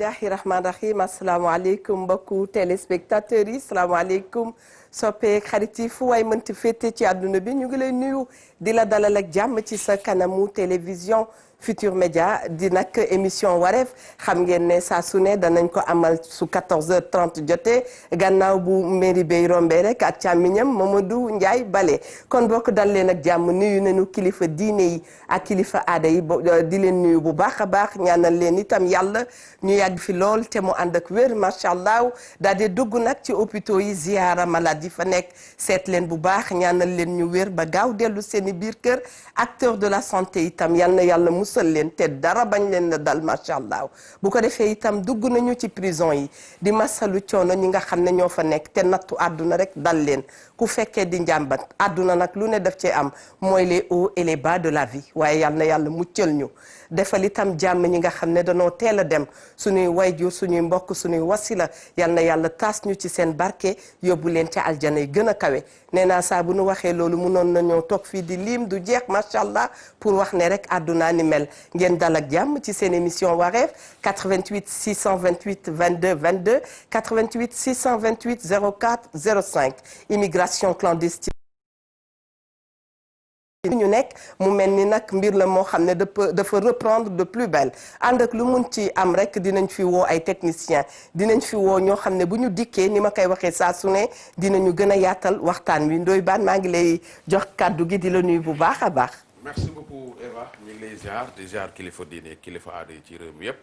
bismillahi rahmaani rahim asalaamaaleykum mbokku téléspectateurs yi asalaamaaleykum soppeek xarit yi fu waay mënti féete ci àdduna bi ñu ngi lay nuyu di la dalal ak jàmm ci sa kanamu télévision Futur Média di nag émission wareef xam ngeen ne saa su ne danañ ko amal su 14h30 jotee gannaaw bu mairie bay rombee rek ak càmmiñam Mamadou Ndiaye Bale kon bokk dal leen ak jàmm nuyu nañu kilifa diine yi ak kilifa aada yi di leen nuyu bu baax a baax ñaanal leen itam yàlla ñu yàgg fi lool te mu ànd ak wér macha allah daal di dugg nag ci hôpitaux yi ziara malade yi fa nekk seet leen bu baax ñaanal leen ñu wér ba gaaw dellu seen i biir kër acteur de la santé itam yal na yàlla musal leen te dara bañ leen la dal macha allah bu ko defee itam dugg nañu ci prison yi di masalu coono ñi nga xam ne ñoo fa nekk te nattu àdduna rek dal leen ku fekkee di njàmbat àdduna nag lu ne def cee am mooy les hauts et les bas de la vie waaye yal na yàlla muccal ñu defal itam jàmm ñi nga xam ne danoo teel a dem suñuy wayjur suñuy mbokk suñuy wasila yal na yàlla taas ñu ci seen barke yóbbu leen ca aljana yi gën a kawe nee naa saa bu nu waxee loolu mënoon nañoo toog fii di lim du jeex macha allah pour wax ne rek àdduna ni mel ngeen dal ak jàmm ci seen émission wareef 88 628 22 22 88 628 04 05 immigration clandestine ñu nekk mu mel ni nag mbir la moo xam ne dafa reprendre de plus belle ànd ak lu mun ci am rek dinañ fi woo ay techniciens dinañ fi woo ñoo xam ne bu ñu dikkee ni ma koy waxee saa su ne dinañu gën a yaatal waxtaan wi Ndoye Bane maa ngi lay jox kàddu gi di la nuyu bu baax a baax. merci beaucoup Eva ñu ngi lay ziar di ziar kilifa diine kilifa aada yi ci réew mi yëpp.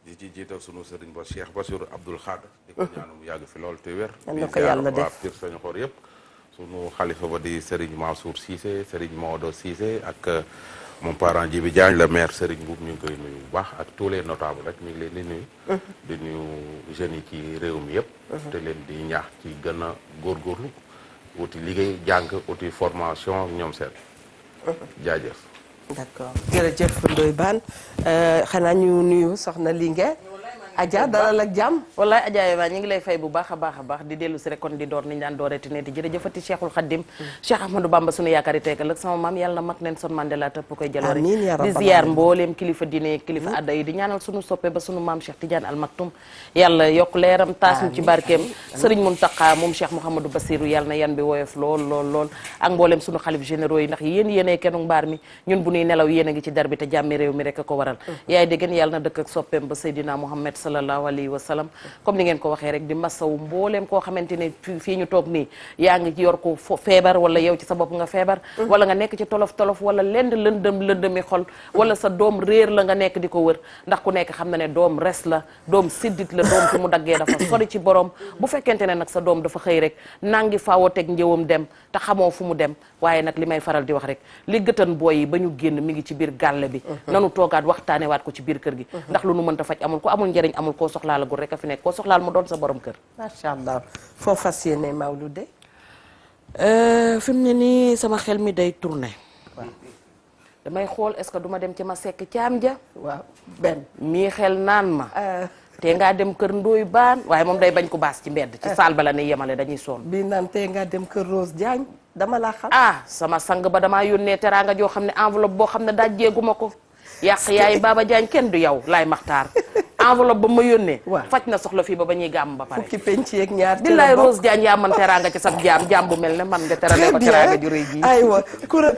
di ci jiital sunu sëriñ ba Cheikh Bassirou Abdoul Khadr. di ko ñaanum yàgg fi lool te wér. na ko yàlla def di ziar waa Pire Sañu Xor yëpp. sunu xalifa ba di Serigne Mansour Cissé Serigne Maodo Cissé ak mon parent Djibi Diagne le maire Serigne Mboub ñu ngi koy nuyu bu baax ak tous les notables rek ñu ngi leen di nuyu. di nuyu jeunes yi ci réew mi yëpp. te leen di ñaax ci gën a góorgóorlu uti liggéey jàng uti formation ñoom seen. jaajëf. d'accord jërëjëf Ndoye Bane xanaa ñu nuyu soxna Linguère. Adja dalal ak jàmm wallaay Adja Eva ñu ngi lay fay bu baax a baax di dellu si rek kon di door niñu daan dooreeti ne di jërëjëfati Cheikhul Khadim Cheikh Ahmadou Bamba sunu yaakaar yi tey ëllëg sama maam yàlla na mag nen son Mandela tëpp koy jaloore di ziar mbooleem kilifa diine kilifa adda yi di ñaanal sunu soppe ba sunu maam Cheikh Tidiane Al Maktoum yàlla yokk leeram taas ñu ci barkeem Serigne Mountakha moom Cheikh Mouhamadou Bassirou yàlla na yan bi woyof lool ak mbooleem sunu xalif généraux yi ndax yéenay kennu mbaar mi ñun bu nuy nelaw yéen a ngi ci dar bi te jàmmi réew mi rek a ko waral yaay déggeen yàlla na dëkk ak soppeem ba Seydina Mouhamed sallallahu alayhi wa sallam comme ni ngeen ko waxee rek di masawu mbooleem koo xamante ne fii ñu toog nii yaa ngi yor ko feebar wala yow ci sa bopp nga feebar wala nga nekk ci tolof wala lenn lëndëmi xol wala sa doom réer la nga nekk di ko wër ndax ku nekk xam na ne doom res la doom siddit la doom fi mu daggee dafa sori ci borom bu fekkente ne nag sa doom dafa xëy rek nangi faawo teg njëwam dem te xamoo fu mu dem waaye nag li may faral di wax rek li gëtan booy yi ba ñu génn mi ngi ci biir gàlle bi nanu toogaat waxtaane waat ko ci biir kër gi ndax lu nu mënta faj amul ko amul njëriñ amul koo soxlaal gu rek a fi nekk koo soxlaal mu doon sa borom kër macha allah foo fas yéene Mawlude fi mu ne nii sama xel mi day tourné damay xool est-ce que duma dem ci ma sekk caam ja waaw benn mii xel naan ma te ngaa dem kër Ndoye Bane waaye moom day bañ ko baas ci mbedd ci saal ba la ne yemale dañuy sonn bii naan te ngaa dem kër Rose Diagne dama laa xam sama sang ba damaa yónnee teraanga joo xam ne enveloppe boo xam ne daa jéeguma ko yàq yaay Baba Diagne kenn du yow laay maxtaar enveloppe ba ma yónnee faj na soxla fii ba ñuy gàmm ba pare fukki penc yeeg ñaar billaay Rose Diagne yaa man teraanga ci sab jaam bu mel ne man nga terale ko teraanga ju rëy ji aywa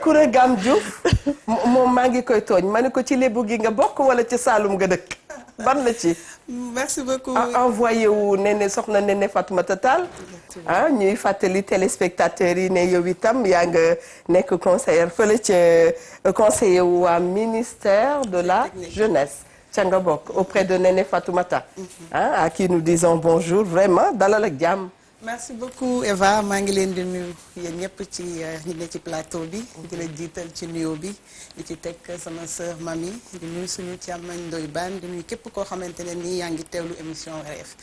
kura Gam Diouf moom maa ngi koy tooñ ma ne ko ci lébu gi nga bokk wala ci Saalum nga dëkk ban la ci merci beaucoup envoyé wu soxna Néné Fatoumata Tall ñuy fàttali téléspectateurs yi ne yow itam yaa nga nekk conseillère fële ca conseiller wu waa ministère de la jeunesse ca nga bokk auprès de Néné Fatoumata à qui nous disons bonjour vraiment dalal ak jàmm merci beaucoup Eva maa ngi leen di nuyu yéen ñëpp ci ñi ne ci plateau bi di la jiital ci nuyoo bi di ci teg sama sœur Mami di nuyu suñu càmmañ Ndoye Bane di nuyu képp koo xamante ne nii yaa ngi teewlu émission Wareef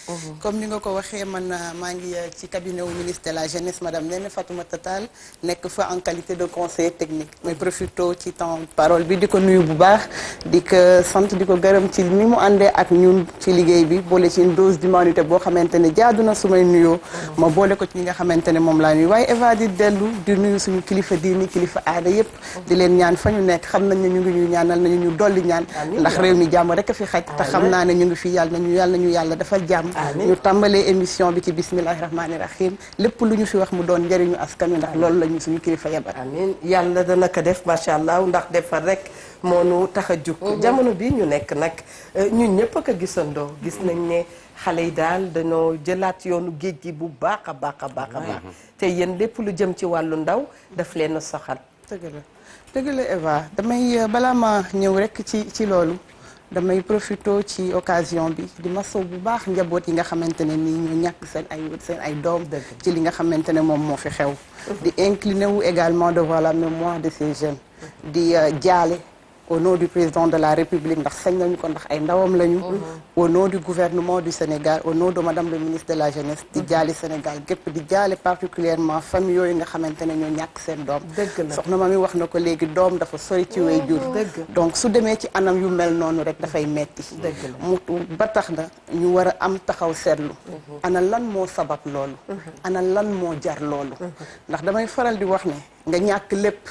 comme ni nga ko waxee man maa ngi ci cabinet wu ministre de la jeunesse madame Néné Fatoumata Tall nekk fa en qualité de conseiller technique mais profito ci temps parole bi di ko nuyu bu baax di ko sant di ko gërëm ci ni mu àndee ak ñun ci liggéey bi boole ci une dose d'humanité boo xamante ne jaadu na su may nuyoo ma boole ko ci ñi nga xamante ne moom laa nuyu waaye Eva di dellu di nuyu suñu kilifa diini kilifa aada yëpp di leen ñaan fa ñu nekk xam nañ ne ñu ngi ñuy ñaanal nañu ñu dolli ñaan ndax réew mi jàmm rek a fi xaj te xam naa ne ñu ngi fi yàlla nañu yàlla defal jàmm ñu tàmbalee émission bi ci bismillahi rahmaani rahim lépp lu ñu fi wax mu doon njëriñu askan wi ndax loolu la ñu suñu kilifa yebal amiin yàlla dana ko def macha allah ndax defar rek moo nu tax a jug jamono bi ñu nekk nag ñun ñëpp a ko gisandoo gis nañ ne xale yi daal dañoo jëlaat yoonu géej gi bu baax a baax a baax a baax te yéen lépp lu jëm ci wàllu ndaw daf leen a soxal dëgg la Eva damay balaa ma ñëw rek ci loolu damay profito ci occasion bi di masaw bu baax njaboot yi nga xamante ne nii ñoo ñàkk seen ay doom ci li nga xamante ne moom moo fi xew di incliner wu également devant la mémoire de ces jeunes di jaale au nom du président de la République ndax sañ nañu ko ndax ay ndawam lañu au nom du gouvernement du Sénégal au nom de madame le ministre de la jeunesse di jaale Sénégal gépp di jaale particulièrement famille yooyu nga xamante ne ñoo ñàkk seen doom soxna ma mi wax na ko léegi doom dafa sori ci way jur donc su demee ci anam yu mel noonu rek dafay metti mu ba tax na ñu war a am taxaw seetlu ana lan moo sabab loolu ana lan moo jar loolu ndax damay faral di wax ne nga ñàkk lépp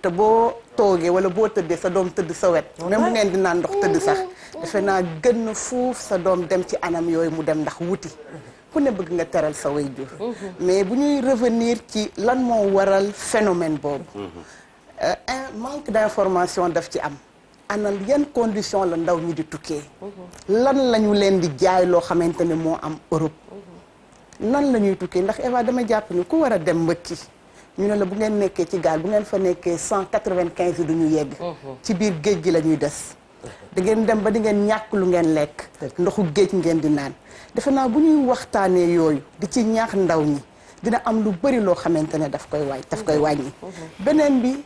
te boo toogee wala boo tëddee sa doom tëdd sa wet même bu ngeen di naan ndox tëdd sax defe naa gën na fuuf sa doom dem ci anam yooyu mu dem ndax wuti ku ne bëgg nga teral sa way jur mais bu ñuy revenir ci lan moo waral phénomène boobu un manque d'information daf ci am ana yan condition la ndaw ñi di tukkee lan la ñu leen di jaay loo xamante ne moo am Europe nan la ñuy tukkee ndax Eva dama jàpp ni ku war a dem mbëkki ñu ne la bu ngeen nekkee ci gaal bu ngeen fa nekkee 195 yi du ñu yegg ci biir géej gi la ñuy des da ngeen dem ba di ngeen ñàkk lu ngeen lekk ndoxu géej ngeen di naan defe naa bu ñuy waxtaanee yooyu di ci ñaax ndaw ñi dina am lu bëri loo xamante ne daf koy wàññi beneen bi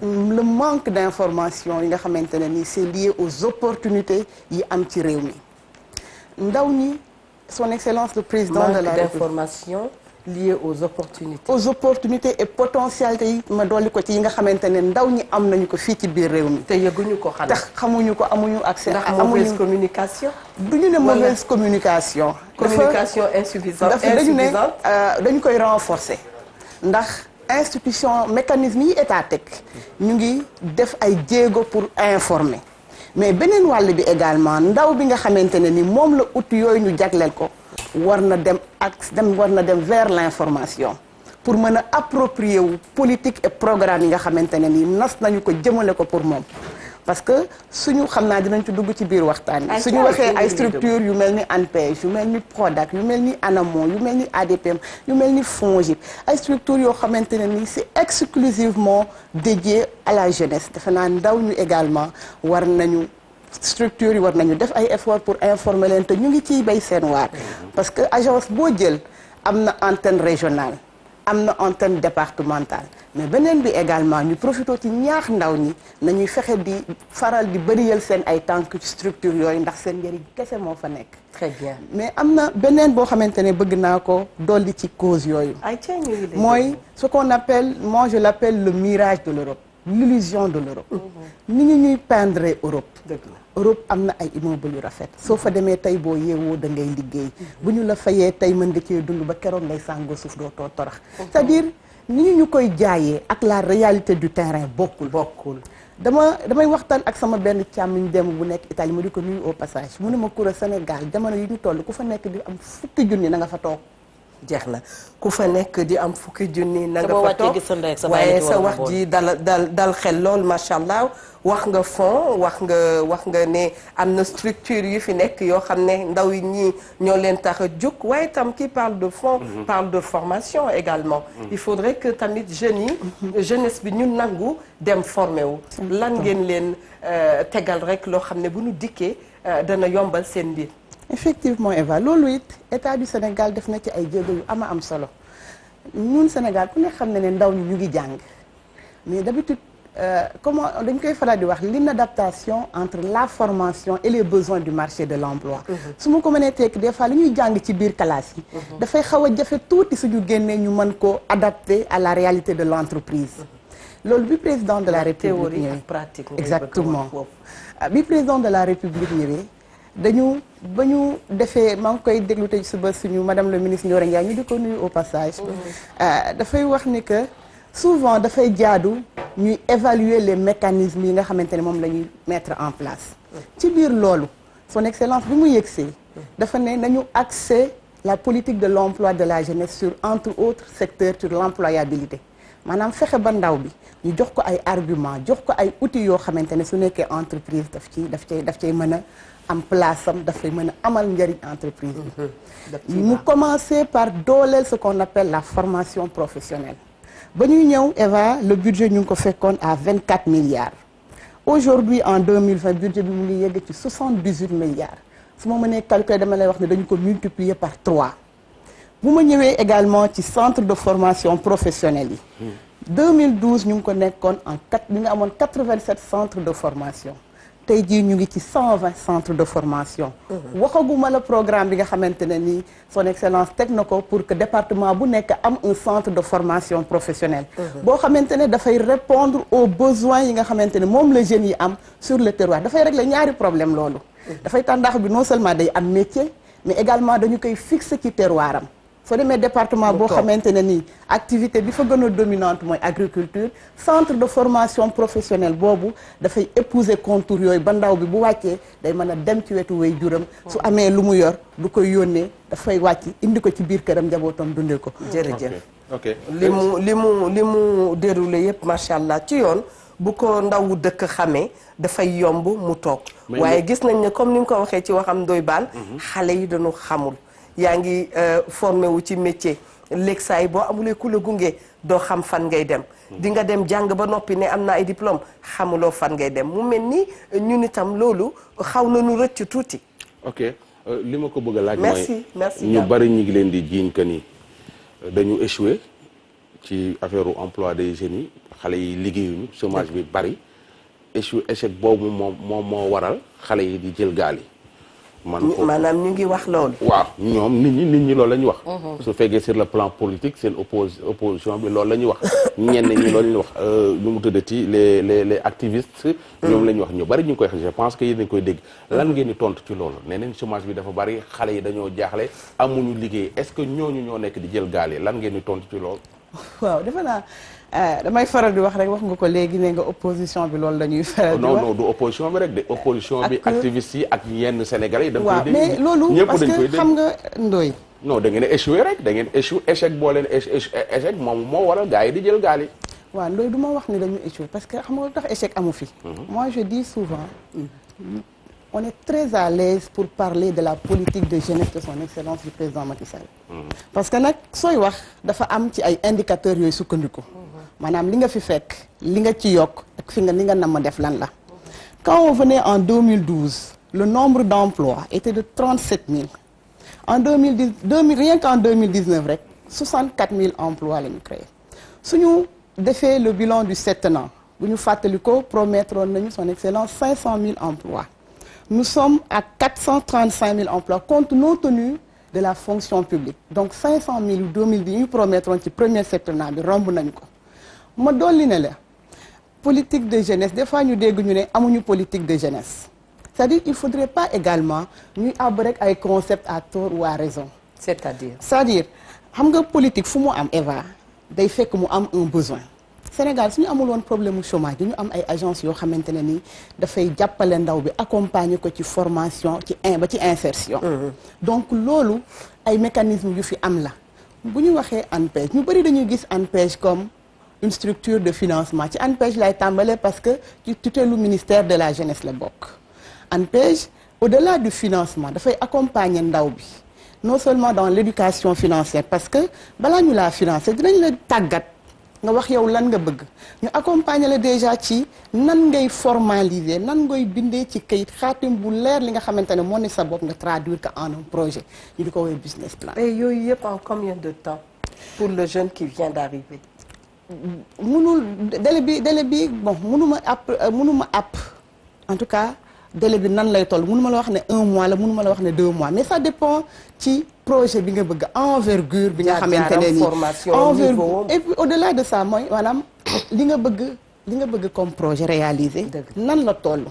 le manque d'information yi nga xamante ne ni c'est lié aux opportunités yi am ci réew mi ndaw ñi son excellence le président de la République d'information lié aux opportunités et potentialités yi ma dolli ko ci yi nga xamante ne ndaw ñi am nañu ko fii ci biir réew mi te yëguñu ko xanaa tax xamuñu ko amuñu accès ndax mauvaise communication duñu ne mauvaise communication insuffisante dañu ne dañu koy renforcer ndax institution mécanisme yi état teg ñu ngi def ay jéego pour informer mais beneen wàll bi également ndaw bi nga xamante ne ni moom la outil yooyu ñu jagleel ko war na dem vers l'information pour mën a approprier wu politique et programme yi nga xamante ne ni nas nañu ko jëmale ko pour moom parce que suñu xam naa dinañ ci dugg ci biir waxtaan yi suñu waxee ay structures yu mel ni ANPEJ yu mel ni PRODAC yu mel ni ANAMO yu mel ni ADPM yu mel ni FONGIP ay structures yoo xamante ne ni c'est exclusivement dédié à la jeunesse defe naa ndaw ñu également war nañu structure yi war nañu def ay efforts pour informer leen te ñu ngi ciy bay seen waar parce que agence boo jël am na antenne régionale am na antenne départementale mais beneen bi également ñu profité ci ñaax ndaw ñi nañuy fexe di faral di bëriyal seen ay tànk ci structure yooyu ndax seen njëriñ kese moo fa nekk. très bien mais am na beneen boo xamante ne bëgg naa ko dolli ci cause yooyu. mooy ce qu'on appelle moi je l'appelle le mirage de l'Europe l'illusion de l'Europe. ni ñu ñuy peindre Europe. dëgg la Europe am na ay immeubles yu rafet soo fa demee tey boo yeewoo da ngay liggéey bu ñu la fayee tey mën nga cee dund ba keroog ngay sàngoo suuf doo too torax c'est-à-dire ni ñu koy jaayee ak la réalité du terrain bokkul damay waxtaan ak sama benn càmmiñ dem bu nekk Italie mu di ko nuyu au passage mu ne ma kura Sénégal jamono yi ñu toll ku fa nekk di am fukki junni na nga fa toog jeex na ku fa nekk di am fukki junni na nga fa toog waaye sa wax ji dal xel lool macha allah wax nga fond wax nga ne am na structure yu fi nekk yoo xam ne ndaw yi ñii ñoo leen tax a jóg waaye tam qui parle de fond parle de formation également il faudrait que tamit jeunes yi jeunesse bi ñu nangu dem formé wu lan ngeen leen tegal rek loo xam ne bu ñu dikkee dana yombal seen mbir. effectivement Eva loolu it état du Sénégal def na ci ay jéego yu am solo ñun Sénégal ku ne xam ne ne ndaw ñu ngi jàng mais d'habitude comment dañ koy faral di wax l'inadaptation entre la formation et les besoins du marché de l'emploi su ma ko mënee tekk des fois li ñuy jàng ci biir classe yi dafay xaw a jafe tuuti suñu génnee ñu mën ko adapter à la réalité de l'entreprise loolu bi président de la République ñëwee pratique exactement bi président de la République ñëwee ba ñu defee maa ngi koy déglu tey suba suñu madame le ministre Ndioro Ndiaye ñu di ko nuyu au passage. dafay wax ni que souvent dafay jaadu ñuy évaluer les mécanismes yi nga xamante ne moom la ñuy mettre en place. ci biir loolu son excellence bi mu yëgsee. dafa ne nañu axer la politique de l'emploi de la jeunesse sur entre autres secteurs sur l'employabilité maanaam fexe ba ndaw bi ñu jox ko ay arguments jox ko ay outils yoo xamante ne su nekkee entreprise daf cay mën a am place am dafay mën a amal njëriñ entreprise bi. mu commencer par dooleel ce qu'on appelle la formation professionnelle. ba ñuy ñëw Eva le budget ñu ngi ko fekkoon à 24 milliards. aujourd'hui en 2020 budget bi mu ngi yegg ci 78 milliards. su ma mënee calculer dama lay wax ne dañu ko multiplier par 3 bu ma ñëwee également ci centre de formation professionnelle yi 2012 ñu ngi ko nekkoon ñu ngi amoon 87 centres de formation tey jii ñu ngi ci 120 centres de formation waxaguma la programme bi nga xamante ne nii son excellence teg na ko pour que département bu nekk am un centre de formation professionnelle boo xamante ne dafay répondre aux besoins yi nga xamante ne moom la jeunes yi am sur le terroir dafay régler ñaari problème loolu dafay tax ndax bi non seulement day am métier mais également dañu koy fixer ci terroir am soo demee département boo xamante ne nii activité bi fa gën a dominante mooy agriculture centre de formation professionnelle boobu dafay épouser contour yooyu ba ndaw bi bu wàccee day mën a dem ci wetu way juram su amee lu mu yor du koy yónnee dafay wàcc indi ko ci biir këram njabootam dundee ko. jërëjëf ok li mu déroulé yëpp macha allah ci yoon. bu ko ndawu dëkk xamee dafay yomb mu toog waaye gis nañ ne comme ni nga ko waxee ci waxam Ndoye Bane xale yi dañu xamul yaa ngi formé wu ci métier léegi saa yi boo amulee ku la gunge doo xam fan ngay dem di nga dem jàng ba noppi ne am na ay diplôme xamuloo fan ngay dem mu mel ni ñun itam loolu xaw nañu rëcc tuuti. ok li ma ko bëgg a laaj merci ñu bari ñu ngi leen di jiiñ que ni dañu échoué ci affaire emploi des jeunes yi xale yi liggéeyuñu chômage bi bari échec boobu moom moo waral xale yi di jël gaal yi. maanaam ñu ngi wax loolu. waaw ñoom nit ñi loolu la ñu wax. su fekkee sur le plan politique seen opposition bi loolu la ñu wax. ñenn ñi loolu la ñu wax nu mu tuddati les activistes. ñoom la ñu wax ñu bari ñu ngi koy wax je pense que yéen a ngi koy dégg. lan ngeen di tontu ci loolu nee nañ chômage bi dafa bari xale yi dañoo jaaxle amuñu liggéey est-ce que ñooñu ñoo nekk di jël gaal yi lan ngeen di tontu ci loolu. waaw defe naa damay faral di wax rek wax nga ko léegi ne nga opposition bi loolu la ñuy faral di wax non du opposition bi rek de opposition bi activiste yi ak yenn sénégalais yi. da nga koy dégg mais loolu parce que xam nga Ndoye. non da ngeen a échoué rek da ngeen échec boo leen échec moom moo waral gars yi di jël gaal yi. waaw Ndoye du ma wax ni dañu échoué parce que xam nga lu tax échec amu fi. moi je dis souvent. on est très à l'aise pour parler de la politique de jeunesse de son excellence du président Macky Sall. parce que nag sooy wax dafa am ci ay indicateurs yooyu sukkandiku. maanaam li nga fi fekk li nga ci yokk ak fi nga li nga nam ma def lan la. quand on venait en 2012 le nombre d'emplois était de 37 000 en 2010 rien qu'en 2019 rek 64 000 emplois la ñu créé suñu defee le bilan du septennat bu ñu fàttali ko promettroon nañu son excellence 500 000 emplois. Nous sommes à 435 000 emplois compte tenu de la fonction publique donc 500 000 2010 ñu promettroon ci premier septennat bi romb nañu ko ma dolli ne la politique de jeunesse des fois ñu dégg ñu ne amuñu politique de jeunesse c'est-à-dire il faudrait pas également ñuy àbb rek ay concept à tort ou à raison. c'est-à-dire xam nga politique fu mu am Eva day fekk mu am un besoin. Sénégal suñu amul woon problème mu chômage dañu am ay agences yoo xamante ne ni dafay jàppale ndaw bi accompagner ko ci formation ba ci insertion. donc loolu ay mécanismes yu fi am la bu ñu waxee ANPEJ ñu bëri dañuy gis ANPEJ comme une structure de financement ci ANPEJ lay tàmbalee parce que ci tutelu ministère de la jeunesse la bokk. ANPEJ au-delà du financement dafay accompagner ndaw bi non seulement dans l'éducation financière parce que balaa ñu laa financer dinañ la tàggat. nga wax yow lan nga bëgg ñu accompagner la déjà ci nan ngay formaliser nan ngay bindee ci kayit xaatim bu leer li nga xamante ne moo ne sa bopp nga traduire que en un projet ñu di ko woowee business plan. et yooyu yëpp en combien de temps pour le jeune qui vient d'arriver. délai bi bon mënuma app en tout cas délai bi nan lay toll mënuma la wax ne 1 mois la mënuma la wax ne 2 mois mais ça dépend ci projet bi nga bëgg envergure bi nga xamante ne nii envergure et puis au-delà de ça mooy maanaam li nga bëgg comme projet réalisé nan la toll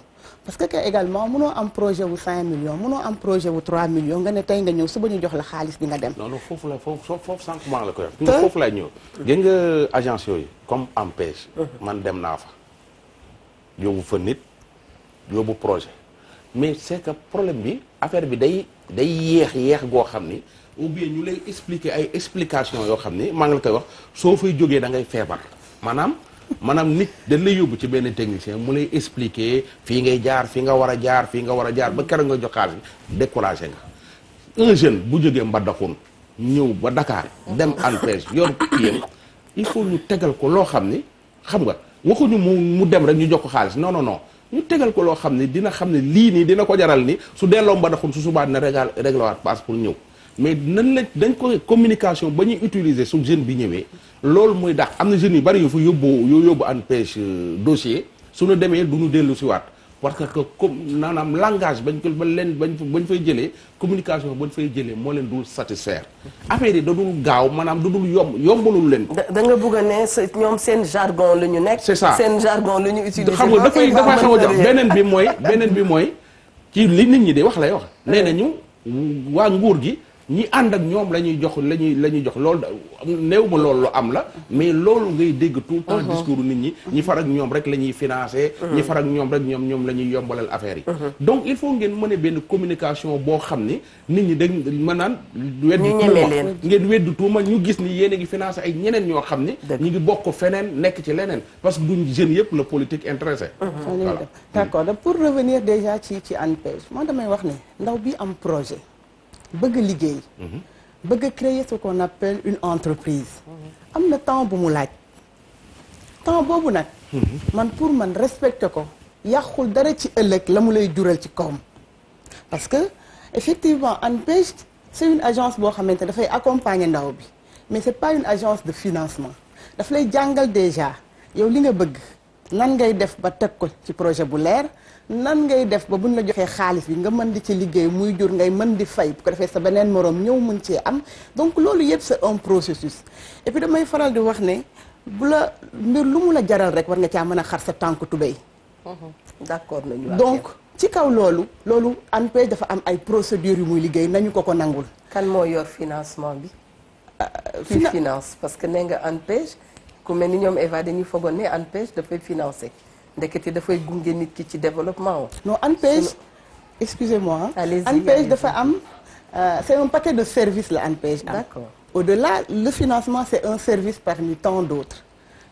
parce que également mënoo am projet wu 5 millions mënoo am projet wu 3 millions nga ne tey nga ñëw suba ñu jox la xaalis di nga dem. non foofu sànq maa la koy wax. foofu laay ñëw. gis nga agence yooyu comme ANPEJ. man dem naa fa yóbbu fa nit yóbbu projet mais c'est que problème bi affaire bi day yéex goo xam ni ou bien ñu lay expliquer ay explication yoo xam ni maa ngi la koy wax soo fay jógee da ngay feebar maanaam nit dañ lay yóbbu ci benn technicien mu lay expliquer fii ngay jaar fii nga war a jaar fii nga war a jaar ba keroog nga jox xaalis découragé nga un jeune bu jógee Mbadakhoune ñëw ba Dakar dem ANPEJ yor kiyam il faut ñu tegal ko loo xam ni xam nga waxuñu mu dem rek ñu jox ko xaalis non ñu tegal ko loo xam ne dina xam ne lii nii dina ko jaral ni su delloo Mbadakhoune su subaa dina régler passe pour ñëw mais dañ ko communication ba ñuy utiliser su jeune bi ñëwee loolu mooy dax am na jeunes yu bari yu fa yóbbu ANPEJ dossier suñu demee du ñu dellu si waat parce que comme maanaam langage bañ fay jëlee communication bañ fay jëlee moo leen dul satisfaire affaire yi da dul gaaw maanaam da dul yombalul leen. da nga bëgg a ne ñoom seen jargon la ñu nekk. c'est ça seen jargon la ñu utiliser. xam nga dafay xaw a jox beneen bi mooy ci li nit ñi di wax lay wax. nee nañu waa nguur gi. ñi ànd ak ñoom la ñuy jox loolu néew ma loolu lu am la mais loolu ngay dégg tout le temps discours nit ñi far ak ñoom rek la ñuy financer ñi far ak ñoom rek ñoom la ñuy yombalal affaire yi donc il faut ngeen mën a benn communication boo xam ni nit ñi dañ mën naan weddu tuuma ñu gis ni yéen a ngi financer ay ñeneen ñoo xam ni ñu ngi bokk feneen nekk ci leneen parce que duñ jeunes yëpp la politique intéressé voilà d'accord pour revenir déjà ci ANPEJ moo damay wax ne ndaw bi am projet bëgg liggéey bëgg créer ce qu'on appelle une entreprise am na temps bu mu laaj temps boobu nag pour man respecter ko yàqul dara ci ëllëg la mu lay jural ci kawam parce que effectivement ANPEJ c'est une agence boo xamante dafay accompagner ndaw bi mais c'est pas une agence de financement daf lay jàngal déjà yow li nga bëgg nan ngay def ba teg ko ci projet bu leer nan ngay def ba buñ la joxee xaalis bi nga mën di ci liggéey muy jur ngay mën di fay bu ko defee sa beneen moroom ñëw mën cee am donc loolu yëpp c'est un processus et puis damay faral di wax ne bu la mbir lu mu la jaral rek war nga caa mën a xar sa tànk tubéy. d'accord nañu. donc ci kaw loolu ANPEJ dafa am ay procédures yu muy liggéey nañu ko nangul. kan moo yor financement bi. finance parce que nee nga ANPEJ ku mel ni ñoom Eva dañuy fogoon ne ANPEJ dafay financer. ndekete dafay gunge nit ki ci développement. non ANPEJ excusez-moi. allez-y, ANPEJ dafa am c'est un paquet de services la ANPEJ am. d'accord au-delà le financement c'est un service parmi tant d'autres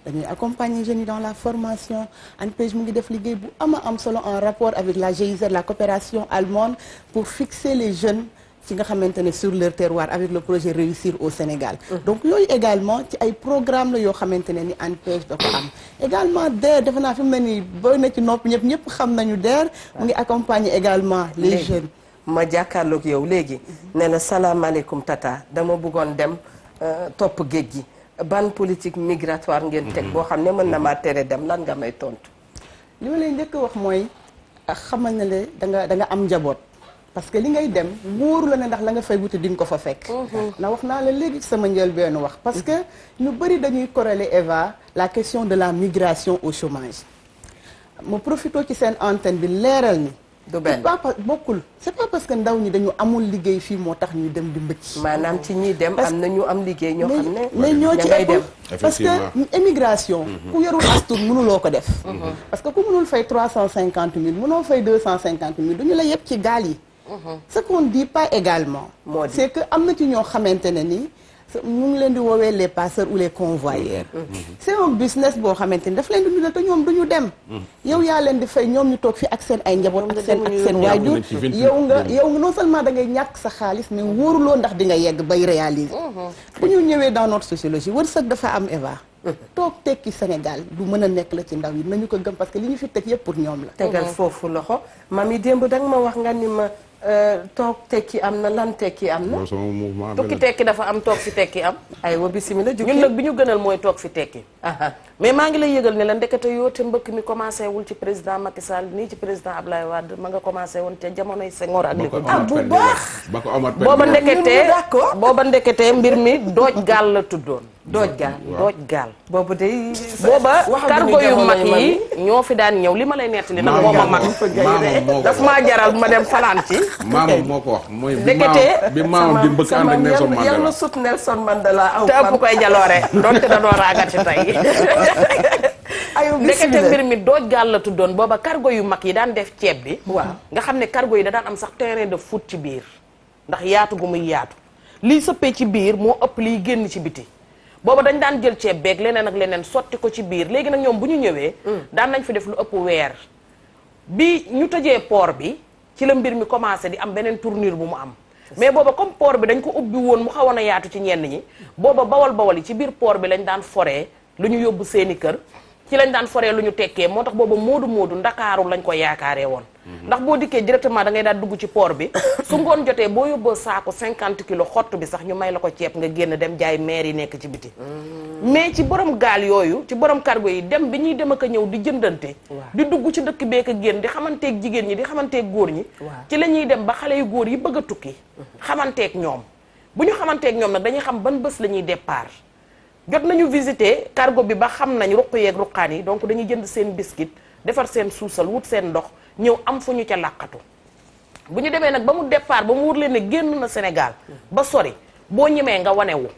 dañuy accompagner jeunes yi dans la formation ANPEJ mu ngi def liggéey bu am solo en rapport avec la GIZ la coopération allemande pour fixer les jeunes ci nga xamante ne sur leur terroir avec le projet Réussir au Sénégal. donc yooyu également ci ay programme la yoo xamante ne ni ANPEJ da ko am également DER defe naa fi mu ne nii booy na ci nopp ñëpp xam nañu DER mu ngi accompagner également les jeunes. ma jàkkaarloog yow léegi ne la salaamaaleykum tata dama bëggoon dem topp géej gi ban politique migratoire ngeen teg boo xam ne mën na maa tere dem lan nga may tontu. li ma lay njëkk a wax mooy xamal na le da nga am njaboot. parce que li ngay dem wóoru la ne ndax la nga fay wuti di nga ko fa fekk. na wax naa la léegi sama njëlbeenu wax parce que ñu bëri dañuy corréler Eva la question de la migration au chômage mu profité ci seen antenne bi leeral ni. du benn bokkul c'est pas parce que ndaw ñi dañu amul liggéey fii moo tax ñuy dem di mbëcc. maanaam ci ñiy dem am na ñu am liggéey ñoo xam ne. mais ñoo ci ëpp parce que émigration. ku yorul astur mënuloo ko def. parce que ku mënul fay 350 000 mënoo fay 250 000 duñu la yëpp ci gaal yi. ce qu'on dit pas également c'est que am na ci ñoo xamante ne ni ñu ngi leen di woowee les passeurs ou les convoyeurs c'est un business boo xamante ni daf leen di dundal te ñoom duñu dem yow yaa leen di fay ñoom ñu toog fi ak seen ay njaboot ak seen waajur yow nga non seulement da ngay ñàkk sa xaalis mais wóoruloo ndax di nga yegg bay réaliser bu ñu ñëwee dans notre sociologie wërsëg dafa am Eva toog tekki Sénégal du mën a nekk la ci ndaw yi nañu ko gëm parce que li ñu fi teg yëpp pour ñoom la tegal foofu loxo mami démb danga ma wax nga ni ma toog tekki am na lan tekki am na. sama mouvement tukki tekki dafa am toog fi tekki am. aywa bisimilah ñun nag bi ñu gënal mooy toog fi tekki. mais maa ngi lay yëgal ne la ndekete yoo te mbëkk mi commencé wul ci président Macky Sall nii ci président Ablaye Wade ma nga commencé woon ca jamonoy Senghor ak li ko. bu baax booba ndekete mbir mi dooj gaal la tuddoon. dooj gaal boobu day booba cargo yu mag yi ñoo fi daan ñëw li ma lay nettali nag moo ma mag daf maa jaral ma dem fanaan ci maamam moo ko wax mooy ndekete bi maamam di mbëkk ànd ak Nelson Mandela yàlla sut Nelson Mandela aw te ëpp koy jaloore donte danoo raagat ci tey ndekete mbir mi dooj gaal la tuddoon booba cargo yu mag yi daan def ceeb bi waaw nga xam ne cargo yi da daan am sax terrain de foot ci biir ndax yaatu gu muy yaatu liy sëppee ci biir moo ëpp liy génn ci biti booba dañ daan jël ceeb beeg leneen ak leneen sotti ko ci biir léegi nag ñoom bu ñu ñëwee daan nañ fi def lu ëpp weer bi ñu tëjee port bi ci la mbir mi commencé di am beneen tournure bu mu am mais booba comme port bi dañ ko ubbi woon mu xawoon a yaatu ci ñenn ñi booba bawal yi ci biir port bi lañ daan foree lu ñu yóbbu seeni kër ci lañ daan foree lu ñu tekkee moo tax booba moodu ndakaaru lañ ko yaakaaree woon ndax boo dikkee directement da ngay daal dugg ci port bi su ngoon jotee boo yóbboo saako 50 kilos xott bi sax ñu may la ko ceeb nga génn dem jaay maire yi nekk ci biti mais ci borom gaal yooyu ci borom cargo yi dem bi ñuy dem ak a ñëw di jëndante di dugg ci dëkk beek a génn di xamanteeg jigéen ñi di xamanteeg góor ñi ci la ñuy dem ba xale yu góor yi bëgg a tukki xamanteeg ñoom bu ñu xamanteeg ñoom nag dañuy xam ban bés la ñuy départ jot nañu visiter cargo bi ba xam nañ ruq yeeg ruqaan yi donc dañuy jënd seen biscuit defar seen suusal wut seen ndox ñëw am fu ñu ca làqatu bu ñu demee nag ba mu départ ba mu wut leen ne génn na Sénégal ba sori boo ñemee nga wanewu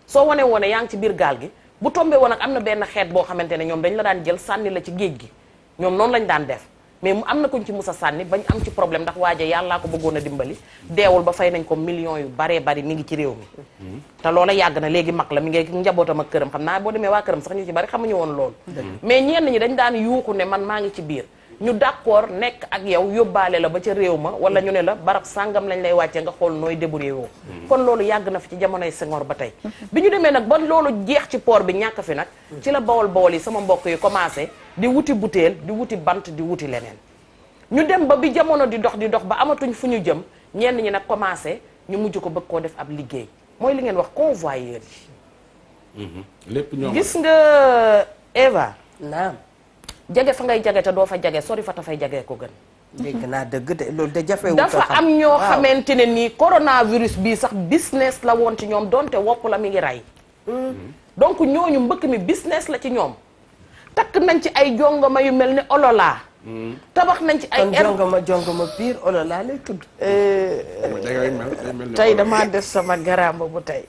soo wanewoo ne yaa ngi ci biir gaal gi bu tombé woon nag am na benn xeet boo xamante ne ñoom dañ la daan jël sànni la ci géej gi ñoom noonu lañ daan def mais mu am na kuñ ci mus a sànni bañ am ci problème ndax waaje yàllaa ko bëggoon a dimbali deewul ba fay nañ ko millions yu baree bari mi ngi ci réew mi te loola yàgg na léegi mag la mi ngi njabootam ak këram xam naa boo demee waa këram sax ñu ci bari xamuñu woon loolu mais ñenn ñi dañ daan yuuxu ne man maa ngi ci biir ñu d'accord nekk ak yow yóbbaale la ba ca réew ma wala ñu ne la barab sàngam lañ lay wàccee nga xool nooy débrouiller woo kon loolu yàgg na fi ci jamonoy Senghor ba tey bi ñu demee nag ba loolu jeex ci port bi ñàkk fi nag ci la bawol yi sama mbokk yi commencé di wuti butéel di wuti bant di wuti leneen ñu dem ba bi jamono di dox ba amatuñ fu ñu jëm ñenn ñi nag commencé ñu mujj ko bëgg koo def ab liggéey mooy li ngeen wax convoyeur yi lépp ñoom gis nga Eva naam jage fa ngay jage te doo fa jage sori fa ta fay jage ko gën dégg naa dëgg de loolu de jafewul dafa am ñoo xamante ne nii coronavirus bii sax business la woon ci ñoom donte wopp la mi ngi rey donc ñooñu mbëkk mi business la ci ñoom takk nañ ci ay jongoma yu mel ni olola tabax nañ ci ay jongoma pire olola lay tudd tey damaa def sama garamba bu tey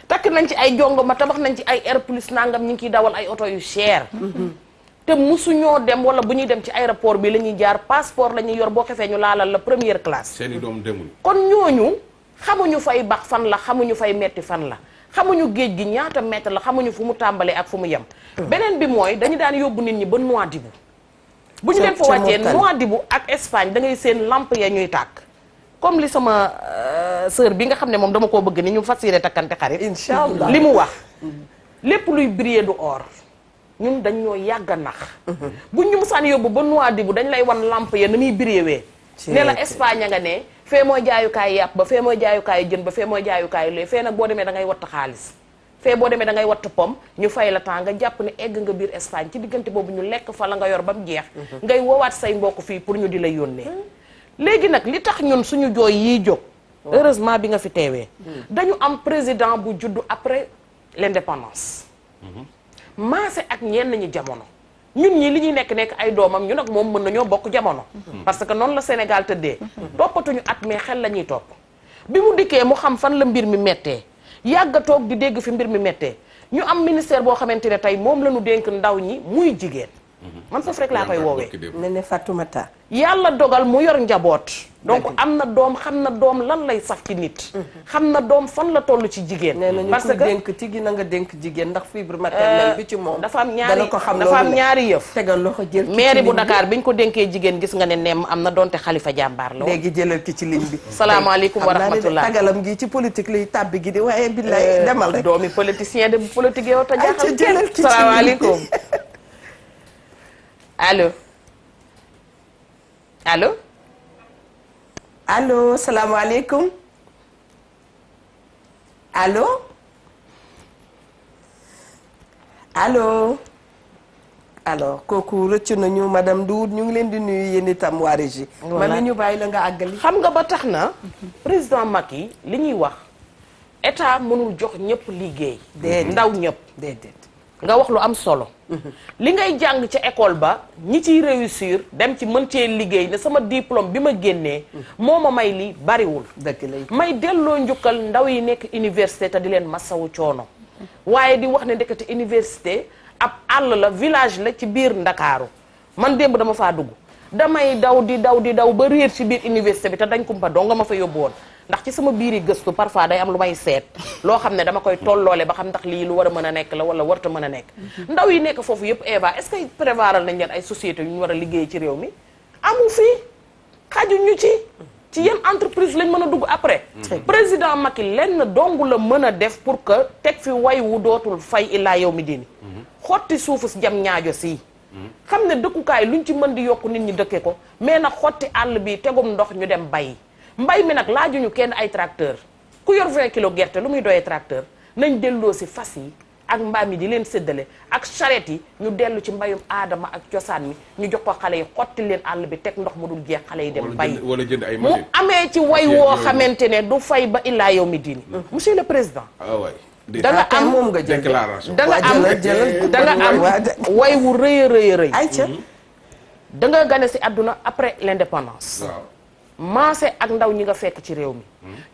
takk nañ ci ay jongoma tabax nañ ci ay air plus nangam ñu ngi ciy dawal ay oto yu cher te musuñoo dem wala bu ñuy dem ci aéroport bi la ñuy jaar passeport la ñuy yor boo xefee ñu laalal la première classe seeni doom demul kon ñooñu xamuñu fay bax fan la xamuñu fay metti fan la xamuñu géej gi ñaata mètre la xamuñu fu mu tàmbalee ak fu mu yem beneen bi mooy dañu daan yóbbu nit ñi ba Nouadhibou bu ñu leen fa wàccee Nouadhibou ak Espagne da ngay seen lampe ya ñuy tàkk comme li sama sœur bi nga xam ne moom dama koo bëgg ni ñu fas yéene takkante xarit inshallah li mu wax lépp luy briller du or ñun dañ ñoo yàgg a nax buñ ñu musaan yóbbu ba Nouadhibou dañ lay wan lampe ya na muy briller ne la Espagne nga ne fee mooy jaayukaay yàpp ba fee mooy jaayukaay jën ba fee mooy jaayukaay lee fee nag boo demee da ngay watt xaalis fee boo demee da ngay watt pom ñu fay la temps nga jàpp ne egg nga biir Espagne ci diggante boobu ñu lekk fa la nga yor ba mu jeex ngay woowaat say mbokk fii pour ñu di la yónnee léegi nag li tax ñun suñu jooy yiy jóg heureusement bi nga fi teewee dañu am président bu juddu après l'indépendance maase ak ñenn ñi jamono ñun ñi li ñuy nekk ay doomam ñun ak moom mën nañoo bokk jamono parce que noonu la Sénégal tëddee toppatuñu at mais xel la ñuy topp bi mu dikkee mu xam fan la mbir mi méttee yàgg a toog di dégg fi mbir mi méttee ñu am ministère boo xamante ne tey moom la ñu dénk ndaw ñi muy jigéen man foofu rek laa koy woowee Néné Fatoumata yàlla dogal mu yor njaboot donc am na doom xam na doom lan lay saf ci nit xam na doom fan la toll ci jigéen parce que dénk tigi na nga dénk jigéen ndax fibre maternelle bi ci moom dafa am ñaari yëf tegal loxo jël mairie bu Dakar bi ñu ko dénkee jigéen gis nga ne nemm am na donte xalifa jàmbaar la léegi jëlal ki ci ligne bi salaamaaleykum wa rahmatullah tagalam gi ci politique lay tàbbi gi di waaye billaay demal rek doomi politicien de bu politique yow ta jaaxal jëlal ki ci salaamaaleykum allo allo allo salaamaaleykum allo allo alors kooku rëcc nañu madame Doud ñu ngi leen di nuyu yéen itam waa régie mami ñu bàyyi la nga àggali xam nga ba tax na président Macky li ñuy wax état mënul jox ñëpp liggéey. déedéet ndaw ñëpp. déedéet. nga wax lu am solo. li ngay jàng ca école ba ñi ciy réussir dem ci mën cee liggéey ne sama diplôme bi ma génnee. moo ma may li bariwul. dëgg lay may delloo njukkal ndaw yi nekk université te di leen masawu coono. waaye di wax ne ndekete université ab àll la village la ci biir Ndakaaru man démb dama faa dugg damay daw di daw ba réer ci biir université bi te dañ kumpa dong nga ma fa yóbbu woon ndax ci sama biiri gëstu parfois day am lu may seet loo xam ne dama koy tolloole ba xam ndax lii lu war a mën a nekk la wala warta mën a nekk ndaw yi nekk foofu yëpp Eva est-ce que prévoiral nañ leen ay sociétés yu ñu war a liggéey ci réew mi amu fii xajuñu ci yenn entreprise lañ mën a dugg après président Macky lenn dong la mën a def pour que teg fi way wu dootul fay illaa yow mi diini xotti suufu si jam ñaajo sii xam ne dëkkukaay luñ ci mën di yokk nit ñi dëkke ko mais nag xotti àll bi tegum ndox ñu dem bay mbay mi nag laajuñu kenn ay tracteur ku yor 20 kilos gerte lu muy doyee tracteur nañ delloo si fas yi ak mbaam yi di leen séddale ak charrette yi ñu dellu ci mbayum aadama ak cosaan mi ñu jox ko xale yi xotti leen àll bi teg ndox mu dul jeex xale yi dem bay wala jënd ay mu machine amee ci way woo xamante ne du fay ba illaa yow mi diini monsieur le président da nga am moom nga jël déclaration da nga am da nga am way wu rëy a rëy a rëy ayca da nga gane si àdduna après l'indépendance waaw maase ak ndaw ñi nga fekk ci réew mi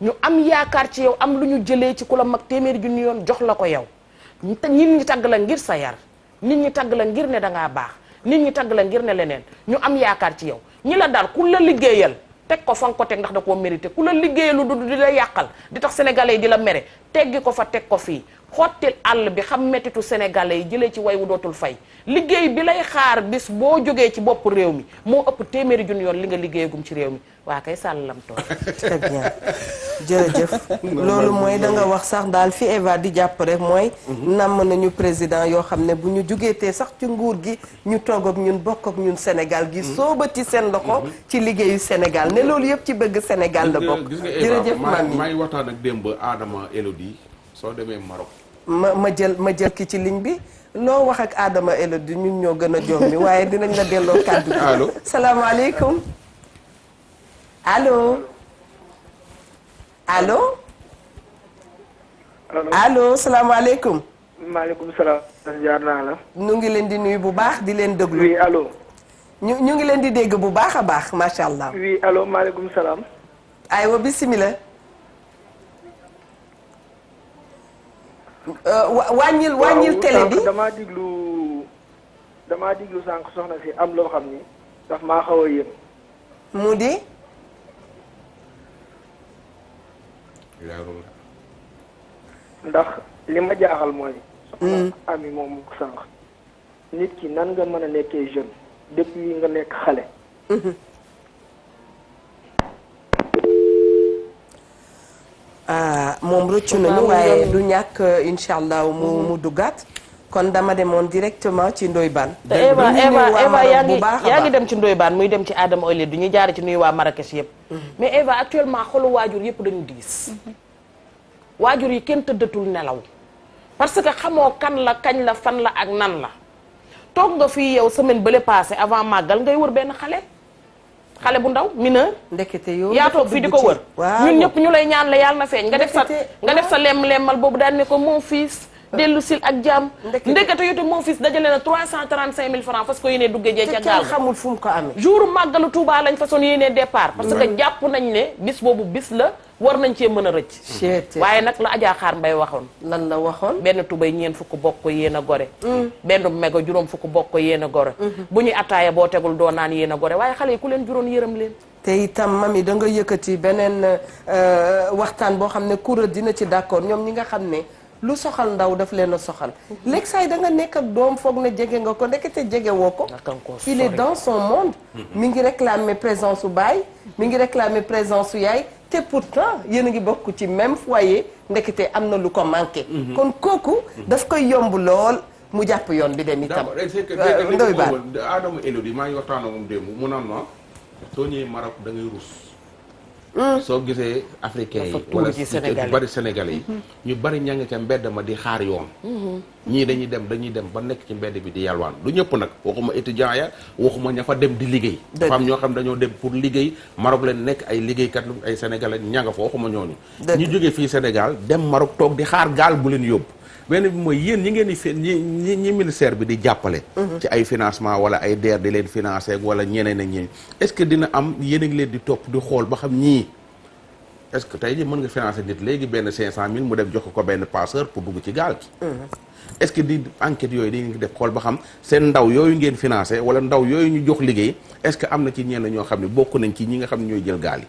ñu am yaakaar ci yow am lu ñu jëlee ci ku la mag téeméeri junni yoon jox la ko yow nit ñi tagg la ngir sa yar nit ñi tagg la ngir ne dangaa baax nit ñi tagg la ngir ne leneen ñu am yaakaar ci yow ñi la daal ku la liggéeyal teg ko fa nga ko teg ndax da koo mérité ku la liggéeyalu du di la yàqal di tax sénégalais yi di la mere teggi ko fa teg ko fii xottil àll bi xam mettitu sénégalais yi jëlee ci way wu dootul fay liggéey bi lay xaar bis boo jógee ci bopp réew mi moo ëpp téeméeri junni yoon li nga liggéeyagum ci réew mi waa kay sàllam tool très bien jërëjëf loolu mooy da nga wax sax daal fi Eva di jàpp rek mooy namm nañu président yoo xam ne bu ñu jugeetee sax ci nguur gi ñu toog ak ñun bokk ak ñun Sénégal gi soobati seen loxo ci liggéeyu Sénégal ne loolu yëpp ci bëgg Sénégal la bokk jërëjëf mami maa ngi waxtaan ak démb Adama Elodie soo demee Maroc ma jël ki ci ligne bi loo wax ak Adama Elodie ñun ñoo gën a joom mi waaye dinañ la delloo kàddu gi allo salaamaaleykum allo allo allo salaamaaleykum maaleykum salaam. jaar naa la. ñu ngi leen di nuyu bu baax di leen déglu. oui allo. ñu ngi leen di dégg bu baax a baax macha allah. oui allo maaleykum salaam. aywa bisimilah. wàññil télé bi damaa diglu sànq soxna si am loo xam ni daf maa xaw a yëm. mu di. ndax li ma jaaxal mooy. soxna ami moom sànq. nit ki nan nga mën a nekkee jeune depuis nga nekk xale. moom rëccu nañu waaye du ñàkk incha allah mu duggaat. kon dama demoon directement ci Ndoye Bane. te Eva yaa ngi dem ci Ndoye Bane muy dem ci Adama Oile du ñu jaare ci nuyu waa Marrakech yëpp. mais Eva actuellement xolu waajur yëpp dañu diis. waajur yi kenn tëddatul nelaw. parce que xamoo kan la kañ la fan la ak nan la. toog nga fii yow semaine bële passé avant màggal ngay wër benn xale bu ndaw mineur. ndekete yow yaa toog fii di ko wër. ñun ñëpp ñu lay ñaan la yàlla na feeñ. nga def sa lem-lemal boobu daal ne ko mon fils. dellu sil ak jàmm. ndekete yow te mon fils dajale na 335 000 francs parce que yéenee duggee jee ca gaal xamul fu mu ko amee. jour màggalu Touba lañ façon yéenee départ. parce que jàpp nañ ne bis boobu bis la war nañ cee mën a rëcc. waaye nag la Adja Xaar Mbay waxoon. lan la waxoon. benn tubay ñeen fukk bokk ko yéen a gore. benn mego juróom fukk bokk ko yéen a gore. bu ñuy attaaya boo tegul doo naan yéen a gore waaye xale yi ku leen juróon yërëm leen. te itam mami da nga yëkkati beneen waxtaan boo xam ne kuréel dina ci d'accord ñoom ñi nga xam ne lu soxal ndaw daf leen a soxal. léegi saa yi da nga nekk ak doom foog ne jege nga ko ndekete jege woo ko. il est dans son monde. mi ngi réclamer présence su baay. mi ngi réclamer présence su yaay. te pourtant yéen a ngi bokk ci même foyer ndekete am na lu ko manqué. kon kooku daf koy yomb lool mu jàpp yoon bi dem itam. Ndoye Bane Adama Elodie maa ngi waxtaan ak moom démb mu naan ma soo ñëwee Maroc da ngay rus soo gisee africains yi wala ci bari sénégalais yi ñu bari ña ngi ca mbedd ma di xaar yoon ñii dañuy dem ba nekk ci mbedd bi di yalwaan du ñëpp nag waxuma étudiant ya waxuma ña fa dem di liggéey dafa am ñoo xam dañoo dem pour liggéey Maroc leen nekk ay liggéeykat ay sénégalais ña nga fa waxuma ñooñu ñu jógee fii Sénégal dem Maroc toog di xaar gaal bu leen yóbbu benn bi mooy yéen ñi ngeen di ñi ministère bi di jàppale ci ay financement wala ay DER di leen financer wala ñeneen ak ñeneen est-ce que dina am yéen a ngi leen di topp di xool ba xam ñii est-ce que tey jii mën nga financer nit léegi benn 500000 mu dem jox ko benn passeur pour dugg ci gaal gi est-ce que di enquête yooyu di ngeen def xool ba xam seen ndaw yooyu ngeen financer wala ndaw yooyu ñu jox liggéey est-ce que am na ci ñenn ñoo xam ne bokk nañ ci ñi nga xam ne ñooy jël gaal yi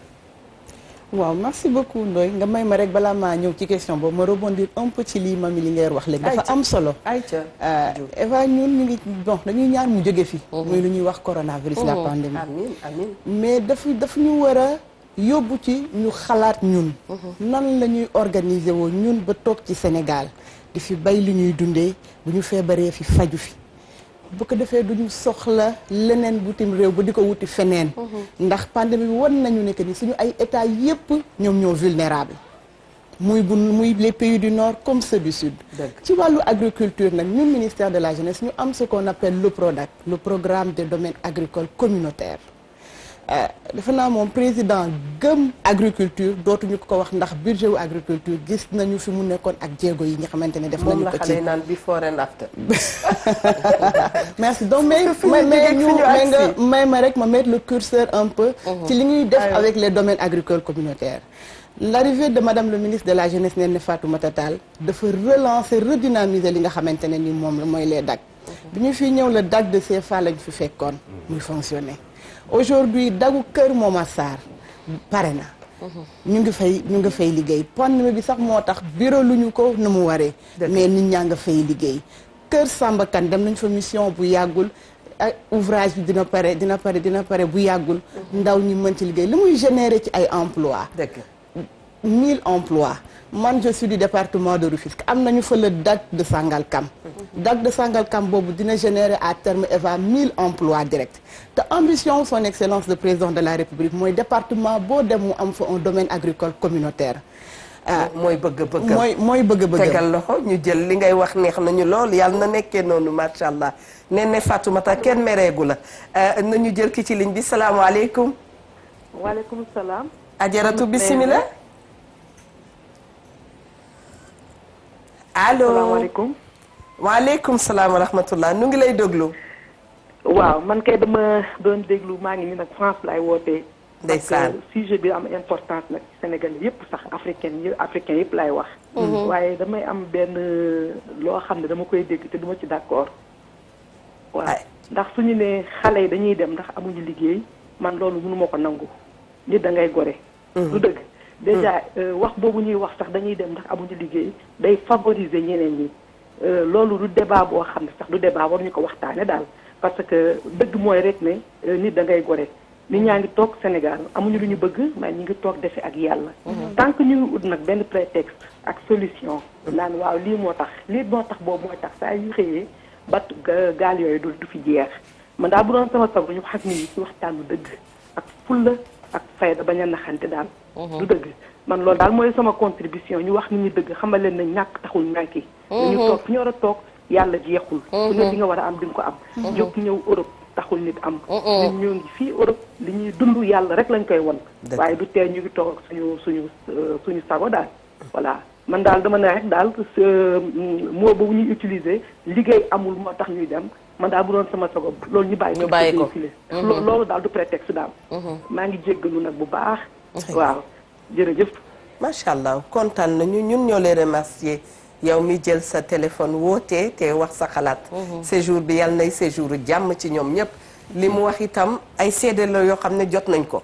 waaw merci beaucoup Ndoye nga may ma rek balaa maa ñëw ci question boobu ma rebondir un peu ci lii Mami li ngay wax léegi dafa am solo Eva ñun ñu ngi bon dañuy ñaan mu jóge fi muy lu ñuy wax coronavirus la pandémie amiin mais daf ñu war a yóbbu ci ñu xalaat ñun nan la ñuy organiser woo ñun ba toog ci Sénégal di fi bay li ñuy dundee bu ñu feebaree fi faju fi bu ko defee duñu soxla leneen butim réew ba di ko wuti feneen ndax pandémie bi wan nañu ne que ni suñu ay état yépp ñoom ñoo vulnérable muy les pays du nord comme ceux du sud ci wàllu agriculture nag ñun ministère de la jeunesse ñu am ce qu'on appelle le PRODAC le programme des domaines agricoles communautaires defe naa moom président gëm agriculture dootuñu ko wax ndax budget wu agriculture gis nañu fi mu nekkoon ak jéego yi nga xamante ne def nañu ko ci moom la xale naan before and after. merci donc may ma rek ma mettre le curseur un peu ci li ñuy def avec les domaines agricoles communautaires l'arrivée de madame le ministre de la jeunesse Néné Fatoumata Tall dafa relancer redynamiser li nga xamante ne ni moom la mooy les DAC bi ñu fi ñëw le DAC de CFA lañ fi fekkoon muy fonctionner aujourd'hui dagu Kër Momar Sarr pare na ñu ngi fay liggéey pandémie bi sax moo tax bureau lu ñu ko nu mu waree mais nit ñaa nga fay liggéey Kër Samba Kane dem nañ fa mission bu yàggul ak ouvrage bi dina pare bu yàggul ndaw ñi mën ci liggéey li muy générer ci ay emplois 1000 emplois man je suis du département de Rufisque am nañu fa le DAC de Sangalkam DAC de Sangalkam boobu dina générer à terme Eva 1000 emplois directs te ambition son excellence le président de la République mooy département boo dem mu am fa un domaine agricole communautaire mooy bëgg-bëgg mooy bëgg-bëgg tegal loxo ñu jël li ngay wax neex nañu lool yàlla na nekkee noonu macha allah Néné Fatoumata kenn mereegu la nañu jël ki ci ligne bi salaamaaleykum waaleykum salaam ajaratu bismillah allo salaamaaleykum. waaleykum salaam wa rahmatullah nu ngi lay déglu. waaw man kay dama doon déglu maa ngi ni nag France laay wootee. ndeysaan parce que sujet bi am importance nag Sénégal yëpp sax africain yëpp laay wax. waaye damay am benn loo xam ne dama koy dégg te duma ci d'accord. waaw ndax suñu ne xale yi dañuy dem ndax amuñu liggéey man loolu mënu ma ko nangu nit da ngay gore. du dëgg. déjà wax boobu ñuy wax sax dañuy dem ndax amuñu liggéey day favoriser ñeneen ñi loolu du débat boo xam ne sax du débat waruñu ko waxtaane daal parce que dëgg mooy rek ne nit da ngay gore nit ñaa ngi toog Sénégal amuñu lu ñu bëgg mais ñu ngi toog defe ak yàlla tant que ñu ngi ut nag benn prétexte ak solution naan waaw lii moo tax boobu mooy tax saa yu xëyee bat gaal yooyu du fi jeex man daal bu doon sama sago ñu wax ak nit ñi ci waxtaanu dëgg ak fulla ak fayda bañ a naxante daal du dëgg man loolu daal mooy sama contribution ñu wax nit ñi dëgg xamal leen ne ñàkk taxul ñànki dañu toog fi ñu war a toog yàlla jeexul ku ne di nga war a am di nga ko am jóg ñëw Europe taxul nit am ñun ñoo ngi fii Europe li ñuy dund yàlla rek lañ koy won waaye du tee ñu ngi toog suñu sago daal voilà man daal dama ne rek daal moo boobu ñuy utiliser liggéey amul moo tax ñuy dem man daal bu doon sama sago loolu ñu bàyyi ko loolu daal du prétexte daal maa ngi jéggalu nag bu baax waaw jërëjëf macha allah kontaan nañu ñun ñoo lay remercier yow mi jël sa téléphone woote te wax sa xalaat séjour bi yàlla nay séjour jàmm ci ñoom ñëpp li mu wax itam ay seede la yoo xam ne jot nañ ko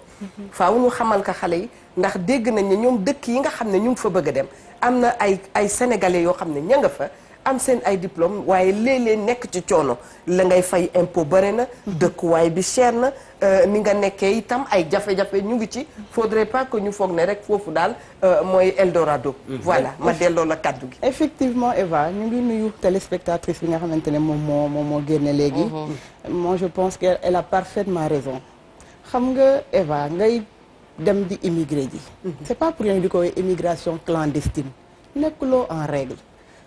faaw ñu xamal ko xale yi ndax dégg nañ ne ñoom dëkk yi nga xam ne ñu ngi fa bëgg a dem am na ay sénégalais yoo xam ne ña nga fa am seen ay diplôme waaye léeg-léeg nekk ci coono la ngay fay impôt bëri na dëkkuwaay bi cher na ni nga nekkee itam ay jafe-jafe ñu ngi ci faudrait pas que ñu foog ne rek foofu daal mooy Eldorado voilà ma delloo la kaddu gi effectivement Eva ñu ngi nuyu téléspectatrice bi nga xamante ne moom moo génne léegi moi je pense qu'elle a parfaitement raison xam nga Eva ngay dem di immigré ji. c'est pas pour rien di ko woowee immigration clandestine nekkuloo en règle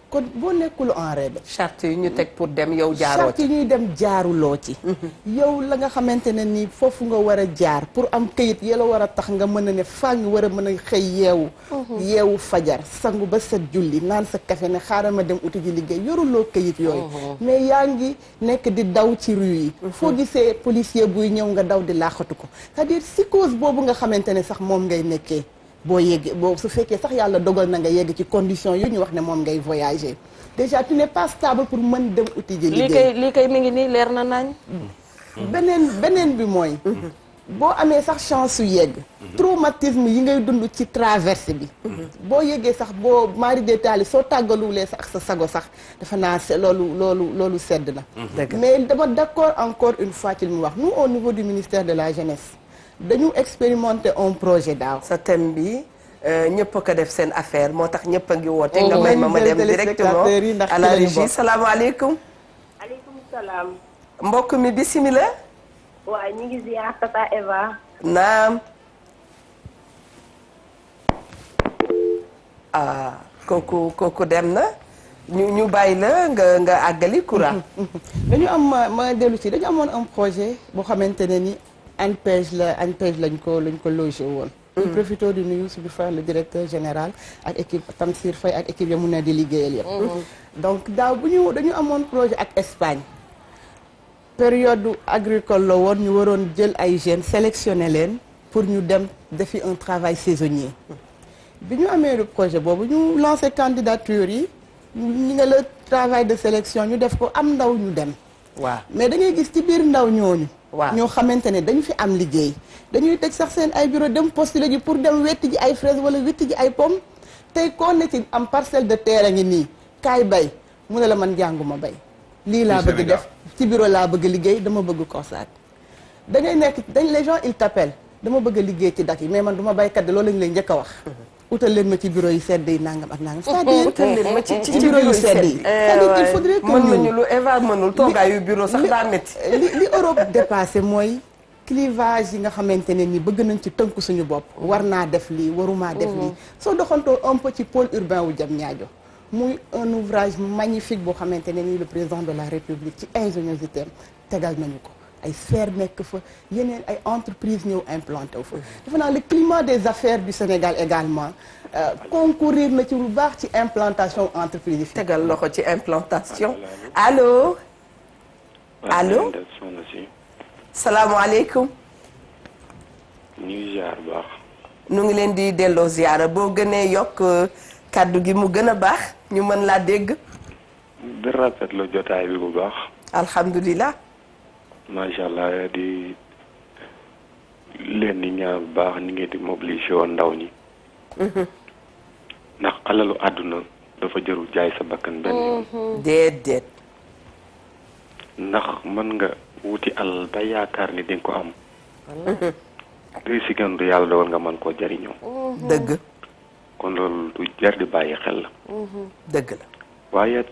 kon boo nekkul en règle. charte yi ñu teg pour dem yow jaaroo charte yi ñuy dem jaaruloo ci. yow la nga xamante ne ni foofu nga war a jaar pour am këyit ya la war a tax nga mën a ne faa nga war a mën a xëy yeewu. yeewu fajar sangu ba set julli naan sa café ne xaaral ma dem uti ji liggéey yoruloo këyit yooyu. mais yaa ngi nekk di daw ci rue yi. foo gisee policier buy ñëw nga daw di laaxatu ko c'est-à-dire psychose boobu nga xamante ne sax moom ngay nekkee. boo yeggee boo su fekkee sax yàlla dogal na nga yegg ci condition yu ñu wax ne moom ngay voyager déjà tu n'es pas stable pour mën dem uti ji liggéey. lii kay mi ngi nii leer na nañ. beneen bi mooy. boo amee sax chance su yegg. traumatisme yi ngay dund ci traversée bi. boo yeggee sax boo mari de taali soo tàggaluwulee sax sa sago sax dafa naa loolu sedd na. mais dama d'accord encore une fois ci li mu wax nous au niveau du ministère de la jeunesse. dañu expérimenter un projet daaw. sa thème bi ñëpp a ko def seen affaire moo tax ñëpp a ngi woote. nga may ma dem directement à la régie salaamaaleykum. aleykum salaam. mbokk mi bisimilah. waaw ñu ngi ziar Tata Eva. naam. ah kooku dem na ñu bàyyi la nga àggali courant. dañu am ma dellu ci dañu amoon un projet boo xamante ne ni. ANPEJ lañ ko logé woon. ñu profité di nuyu suñu frère le directeur général ak équipe Tamsir Faye ak équipe ya mun na di liggéeyal yëpp. donc daaw dañu amoon projet ak Espagne. période agricole la woon ñu waroon jël ay jeunes sélectionné leen pour ñu dem defi un travail saisonnier. bi ñu amee le projet boobu ñu lancé candidature yi ñu nga le travail de sélection ñu def ko am ndaw ñu dem. waaw mais da ngay gis ci biir ndaw ñooñu. waaw ñoo xamante ne dañu fi am liggéey dañuy teg sax seen ay bureau dem postuler ji pour dem wetti ji ay fraise wala wetti ji ay pomme tey koo ne ci am parcelle de terre ngi nii kaay bay mu ne la man jànguma bay lii laa bëgg def ci bureau laa bëgg liggéey dama bëgg COSAC da ngay nekk les gens ils t'appellent dama bëgg liggéey ci dak yi mais man du ma baykat de loolu lañu lay njëkk a wax utal leen ma ci bureau yi sedd yi nangam ak nangam c'est-à-dire utal leen ma ci bureau yu sedd yi c'est-à-dire il faudrait que mën nañu lu Eva mënul toogaayu bureau sax daa métti li Europe dépassé mooy clivage yi nga xamante ne ni bëgg nañ ci tënku suñu bopp war naa def lii warumaa def lii soo doxantoo un peu ci pôle urbain wu Diamniadio muy un ouvrage magnifique boo xamante ne ni le président de la République ci ingéniosité am tegal nañu ko ay sphère nekk fa yeneen ay entreprise ñëw implanté wu fa defe naa le climat des affaires du Sénégal également concourir na ci lu baax ci implantation entreprise yi tegal loxo ci implantation allo allo salaamaaleykum ñu ngi ziar bu baax nu ngi leen di delloo ziara boo gënee yokk kàddu gi mu gën a baax ñu mën laa dégg di rafetlu jotaay bi bu baax alhamdulilah macha allah di leen di ñaan bu baax ni ngeen di mobiliser woon ndaw ñi ndax alalu àdduna dafa jarul jaay sa bakkan benn yoon déedéet ndax mën nga wuti alal ba yaakaar ni dinga ko am day sigandu yàlla dogal nga mën koo jariñoo dëgg kon loolu du jar di bàyyi xel la dëgg la waaye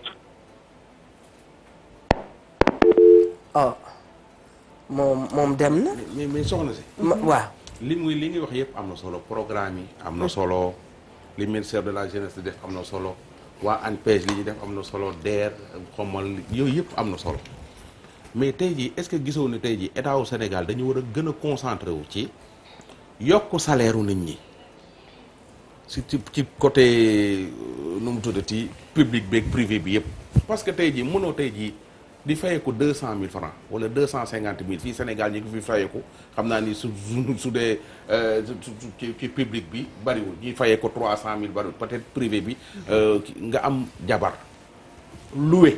oh moom dem na mais soxna si waaw li ngi wax yëpp am na solo programme yi am na solo li ministère de la jeunesse di def am na solo waa ANPEJ li ñuy def am na solo DER xomal yooyu yëpp am na solo mais tey jii est-ce que gisoo ne tey jii état wu Sénégal dañu war a gën a concentré wu ci yokk salaire u nit ñi ci côté nu mu tuddati public beeg privé bi yëpp parce que tey jii mënoo tey jii di fayeeku 200 000 francs wala 250 000 fii Sénégal ñu ngi fi fayeeku xam naa ni su dee ci public bi bariwul ñuy fayeeku 300 000 bariwul peut-être privé bi nga am jabar loué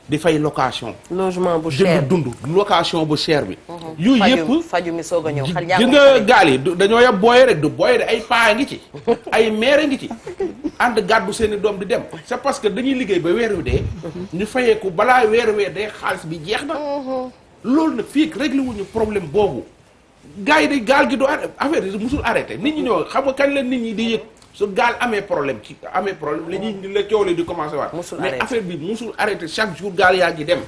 di fay location. logement bu cher jënd dund location bu cher bi. yooyu yëpp faju mi soog a ñëw xel ji nga gaal yi dañoo yab booye rek du booye de ay paa ngi ci ay maire ngi ci ànd gàddu seen i doom di dem c'est parce que dañuy liggéey ba weer wi dee ñu fayeeku balaa weer dee xaalis bi jeex na loolu nag fii réglé wuñu problème boobu gars yi de gaal gi du affaire yi musul arrêté nit ñi ñoo xam nga kañ la nit ñi di yëg su gaal amee problème li ñuy la coow li di commencé waat mais affaire bi musul arrêté chaque jour gaal yaa ngi dem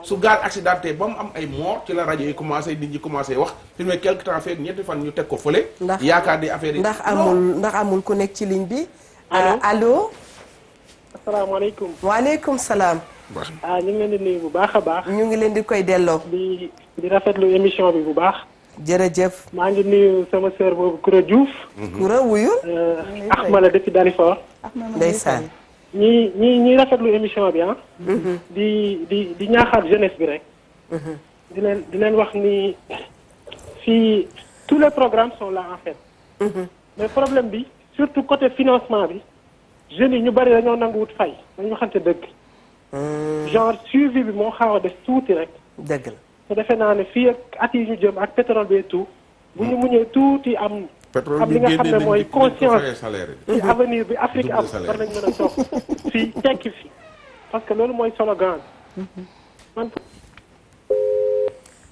su gaal accidenté ba mu am ay mort ci la rajo yi commencé nit ñi commencé wax fi mu quelque temps feeg ñetti fan ñu teg ko fële. yaakaar di affaire yi. ndax amul ku nekk ci ligne bi. allo. asalaamaaleykum. waaleykum salaam. ñu ngi leen di nuyu bu baax a baax. ñu ngi leen di koy delloo. di rafetlu émission bi bu baax. jërëjëf. maa ngi nuyu sama sœur boobu Koura Diouf. Koura wuyul. Axmala depuis Dalifort. ndeysaan. ñi rafetlu émission bi ah. di ñaaxaat jeunesse bi rek. di leen wax ni fii tous les programmes sont là en fait. mais problème bi surtout côté financement bi jeunes yi ñu bari dañoo nanguwut fay dañu xamante dëgg. genre suivi bi moo xaw a def tuuti rek. dëgg la. te defe naa ne fii ak at yi ñu jëm ak pétrole bi et tout bu ñu muñee tuuti am. am li nga xam ne mooy conscience ci avenir bi Afrique am war nañ mën a toog fii tekki fi parce que loolu mooy slogan bi man.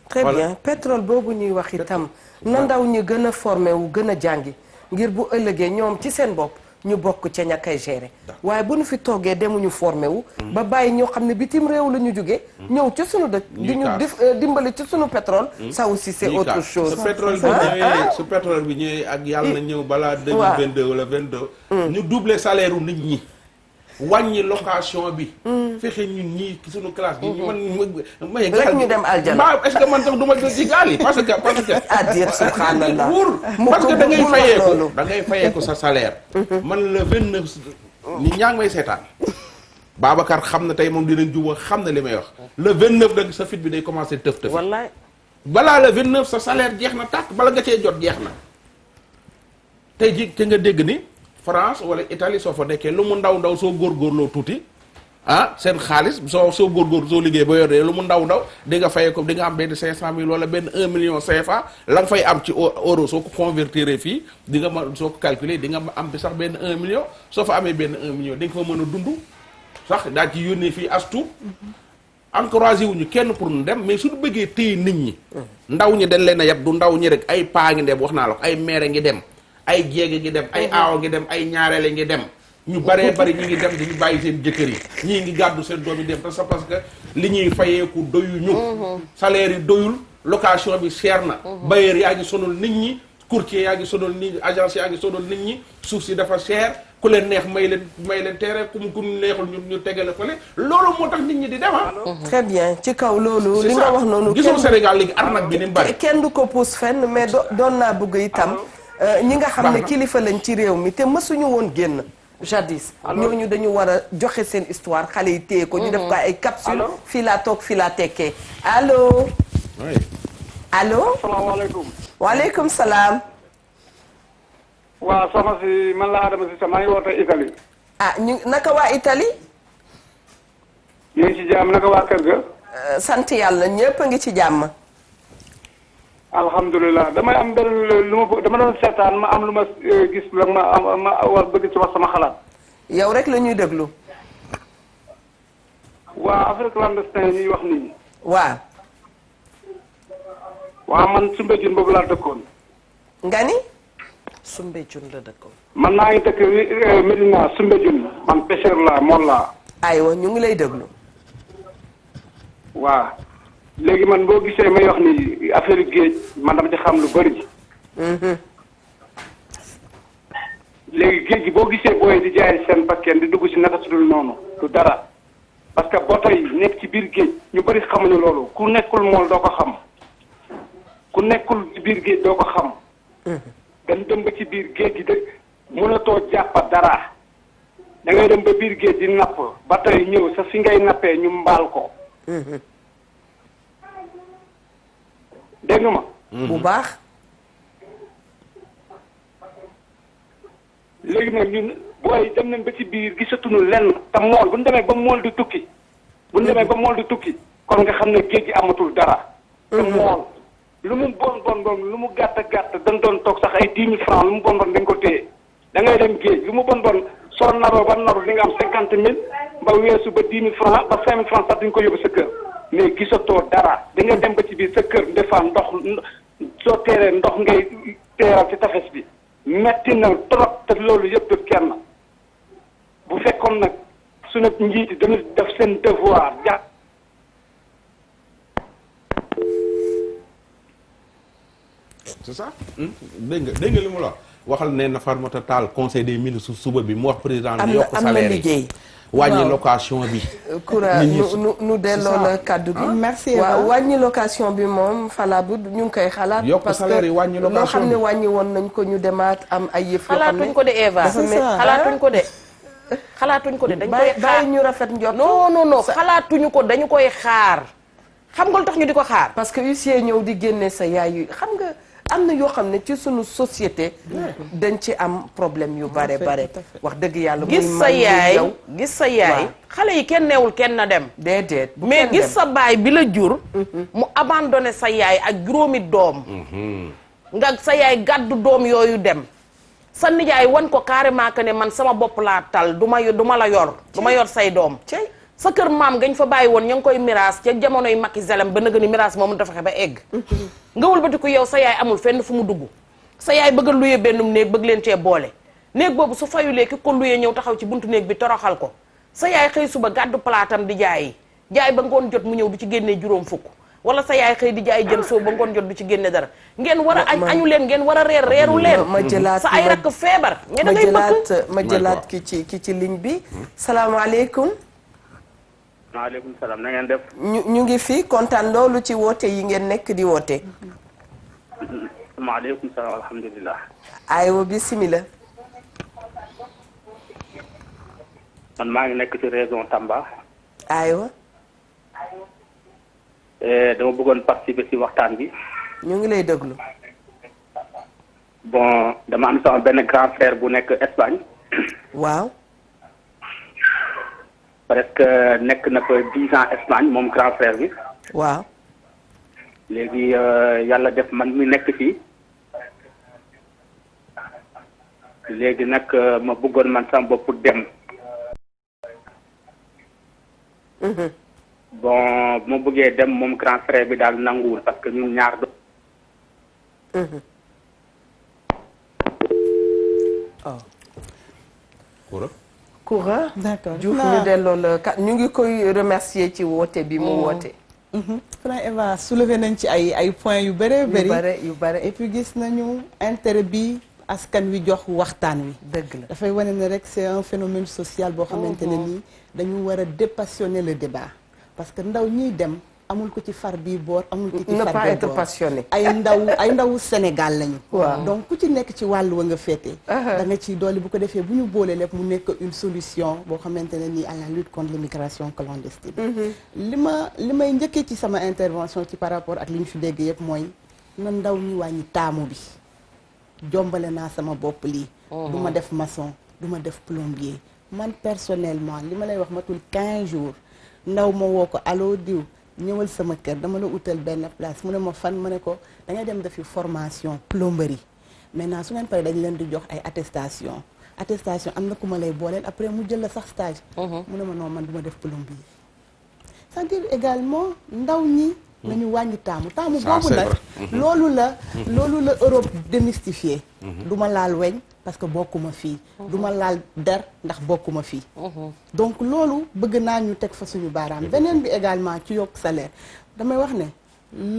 très bien pétrole boobu ñuy wax itam na ndaw ñi gën a formé wu gën a jàngi ngir bu ëllëgee ñoom ci seen bopp ñu bokk ca ña koy gérer waaye bu ñu fi toogee demuñu formé wu ba bàyyi ñoo xam ne bitim réew la ñu jógee ñëw ci sunu dëkk di ñu dimbali ci sunu pétrole ça aussi c'est autre chose su pétrole bi ñëwee ak yàlla na ñëw balaa 2022 wala 22 ñu doubler salaire u nit ñi wàññi location bi fexe ñun ñii sunu classe bi man rek ñu dem aljana est-ce que man sax du ma jël ci gaal yi parce que ah dire subhanallah parce que da ngay fayeeku sa salaire man le 29 ni ñaa ngi may seetaan Babacar xam na tey moom dinañ juba xam na li may wax le 29 nag sa fit bi day commencé tëf wallaay balaa le 29 sa salaire jeex na tàkk bala nga cee jot jeex na tey ji te nga dégg ni France wala Italie soo fa nekkee lu mu ndaw soo góorgóorloo tuuti seen xaalis soo góorgóor soo liggéey ba yor lu mu ndaw di nga fayee ko di nga am benn 500 000 wala benn 1 million CFA la nga fay am ci euro soo ko convertir fii di nga mën soo ko calculer di nga am bi sax benn 1 million soo fa amee benn 1 million di nga fa mën a dund sax daa ci yónnee fii as tuut encouragé wuñu kenn pour nu dem mais suñu bëggee téye nit ñi ndaw ñi dañ leen a yab du ndaw ñi rek ay paa ngi dem wax naa la ko ay maire ngi dem ay jéege ngi dem ay aawa ngi dem ay ñaareele ngi dem ñu baree bari ñi ngi dem di ñu bàyyi seen jëkkër yi ñii ngi gàddu seen doom yi dem te c'est parce que li ñuy fayeeku doyuñu salaire yi doyul location bi cher na bailleur yaa ngi sonal nit ñi courtier yaa ngi sonal nit ñi agence yaa ngi sonal nit ñi suuf si dafa cher ku leen neex may leen terrain ku neexul ñu tegale fële loolu moo tax nit ñi di dem très bien ci kaw loolu li nga wax noonu gisoo Sénégal léegi arnaque bi ni mu bari kenn du ko pousse fenn mais doon naa bëgg itam ñi nga xam ne kilifa lañ ci réew mi te mësuñu woon génn jadis ñooñu dañu war a joxe seen histoire xale yi téye ko ñu def ko ay capsule fii laa toog fii laa tekkee allo allo asalaamaaleykum waaleykum salaam waaw soxna si man la Adama si maa ngi woote Italie ñu naka waa Italie ñu ngi ci jàmm naka waa kër ga sant yàlla ñëpp a ngi ci jàmm alhamdulilah damay am benn lu ma dama doon seetaan ma am lu ma gis la ma war bëgg ci wax sama xalaat. yow rek la ñuy déglu. waa affaire clandestin ñuy wax nii. waaw. waa man Soumbédioune boobu laa dëkkoon. nga ni. Soumbédioune la dëkkoon. man maa ngi dëkk Medina Soumbédioune man pêcheur laa mool laa. aywa ñu ngi lay déglu. waa. léegi man boo gisee may wax ni affaire géej man dama ci xam lu bëri. léegi géej gi boo gisee booy di jaay seen bakkeen di dugg si naka sudul noonu du dara parce que bato yi nekk ci biir géej ñu bëri xamuñu loolu ku nekkul mool doo ko xam ku nekkul ci biir géej doo ko xam. dañ dem ba ci biir géej gi de mënatoo jàppa dara da ngay dem ba biir géej di napp bato yi ñëw sa fi ngay nappee ñu mbaal ko. dégg nga ma. bu baax. léegi nag ñun booy dem nañ ba ci biir gisatuñu lenn te mool bu ñu demee ba mool di tukki. bu ñu demee ba mool di tukki kon nga xam ne géej gi amatul dara. te mool lu mu bon lu mu gàtt dañ doon toog sax ay 10 000 francs lu mu bon dañ ko téye da ngay dem géej lu mu bon soo naroo ba naru di nga am 50 000 ba weesu ba 10 000 francs ba 5 000 francs sax duñ ko yóbbu sa kër. mais gisatoo dara da nga dem ba ci biir sa kër defaa ndox soo teeree ndox ngay teeral ci tafes bi metti na trop te loolu yëpp du kenn bu fekkoon nag suñu njiit dañu def seen devoir c'est ça. dégg nga li mu la waxal ne na Fatoumata Tall conseil des ministres suba bi mu wax président bi yokk salaire yi wàññi location bi. Koura nu delloo la kaddu gi. merci waaw wàññi location bi moom fala bu ñu ngi koy xalaat. yokk salaire yi wàññi location loo xam ne wàññi woon nañ ko ñu demaat am ay yëf yoo xam ne xalaatuñ ko de Eva xalaatuñ ko de. xalaatuñ ko de dañ koy xaar bàyyi ñu rafet njort. non xalaatuñu ko dañu koy xaar. xam nga lu tax ñu di ko xaar. parce que huissier ñëw di génne sa yaay yu xam nga am na yoo xam ne ci sunu société. dañ ci am problème yu bare wax dëgg yàlla. gis sa yaay xale yi kenn neewul kenn na dem. déedéet mais gis sa baay bi la jur. mu abandonné sa yaay ak juróomi doom. nga sa yaay gàddu doom yooyu dem. sa nijaay wan ko carrément que ne man sama bopp laa tal du ma la yor. du ma yor say doom. sa kër maam gañ fa bàyyi woon ña ngi koy miraas ca jamonoy Macky Zelem ba nga ni miraas moomu dafa fexe ba egg. nga wëlbatiku yow sa yaay amul fenn fu mu dugg. sa yaay bëgg a luye bennum néeg bëgg leen cee boole. néeg boobu su fayulee ki ko luye ñëw taxaw ci buntu néeg bi toroxal ko. sa yaay xëy suba gàddu palaatam di jaay ba ngoon jot mu ñëw du ci génnee juróom fukk. wala sa yaay xëy di jaay jën soo ba ngoon jot du ci génne dara. ngeen war a añu leen ngeen war a reeru leen. ma jëlaat sa ay rakk feebar. mais da ngay bëgg ma jëlaat ki ci ligne bi. salaamaaleykum. maaleykum salaam na ngeen def. ñu ngi fi kontaan loolu ci woote yi ngeen nekk di woote. maaleykum salaam alhamdulilah. aywa bisimilah. man maa ngi nekk ci région Tamba. aywa. dama bëggoon participer ci waxtaan bi. ñu ngi lay déglu. bon dama am sama benn grand frère bu nekk Espagne. waaw. presque nekk na fa 10 ans Espagne moom grand frère bi. waaw. léegi yàlla def man mi nekk fii. léegi nag ma bëggoon man sama bopp dem. bon bu ma bëggee dem moom grand frère bi daal nanguwul parce que ñun ñaar do. Koura. d'accord Diouf ñu delloo la ñu ngi koy remercier ci woote bi mu woote. Franck Eva soulevé nañ ci ay points yu bëree bëri yu bare et puis gis nañu intérêt bi askan wi jox waxtaan wi. dëgg la dafay wane ne rek c'est un phénomène social boo xamante ne nii dañu war a dépassionner le débat parce que ndaw ñiy dem amul ko ci far bii boor amul ko ci ne far pas bii être boor passionné. ay ndawu Sénégal lañu. waaw donc ku ci nekk ci wàllu wa nga féete. da nga ciy dolli bu ko defee bu ñu boolee lépp mu nekk une solution boo xamante ne nii à la lutte contre l'immigration clandestine. li may njëkkee ci sama intervention ci par rapport ak li ñu fi dégg yëpp mooy na ndaw ñi wàññi taamu bi jombale naa sama bopp lii. du ma def maçon du ma def plombier man personnellement li ma lay wax matul 15 jours ndaw ma woo ko allo diw. ñëwal sama kër dama la utal benn place mu ne ma fan ma ne ko da ngay dem defi formation plomberie maintenant su ngeen paree dañ leen di jox ay attestation am na ku ma lay booleel après mu jël la sax stage. mu ne ma non man du ma def plombier. c'est-à-dire également ndaw ñi. nañu wàññi taamu boobu nag. loolu la Europe démystifié. du ma laal weñ parce que bokkuma fii. du ma laal der ndax bokkuma fii. donc loolu bëgg naa ñu teg fa suñu baaraam beneen bi également ci yokk salaire damay wax ne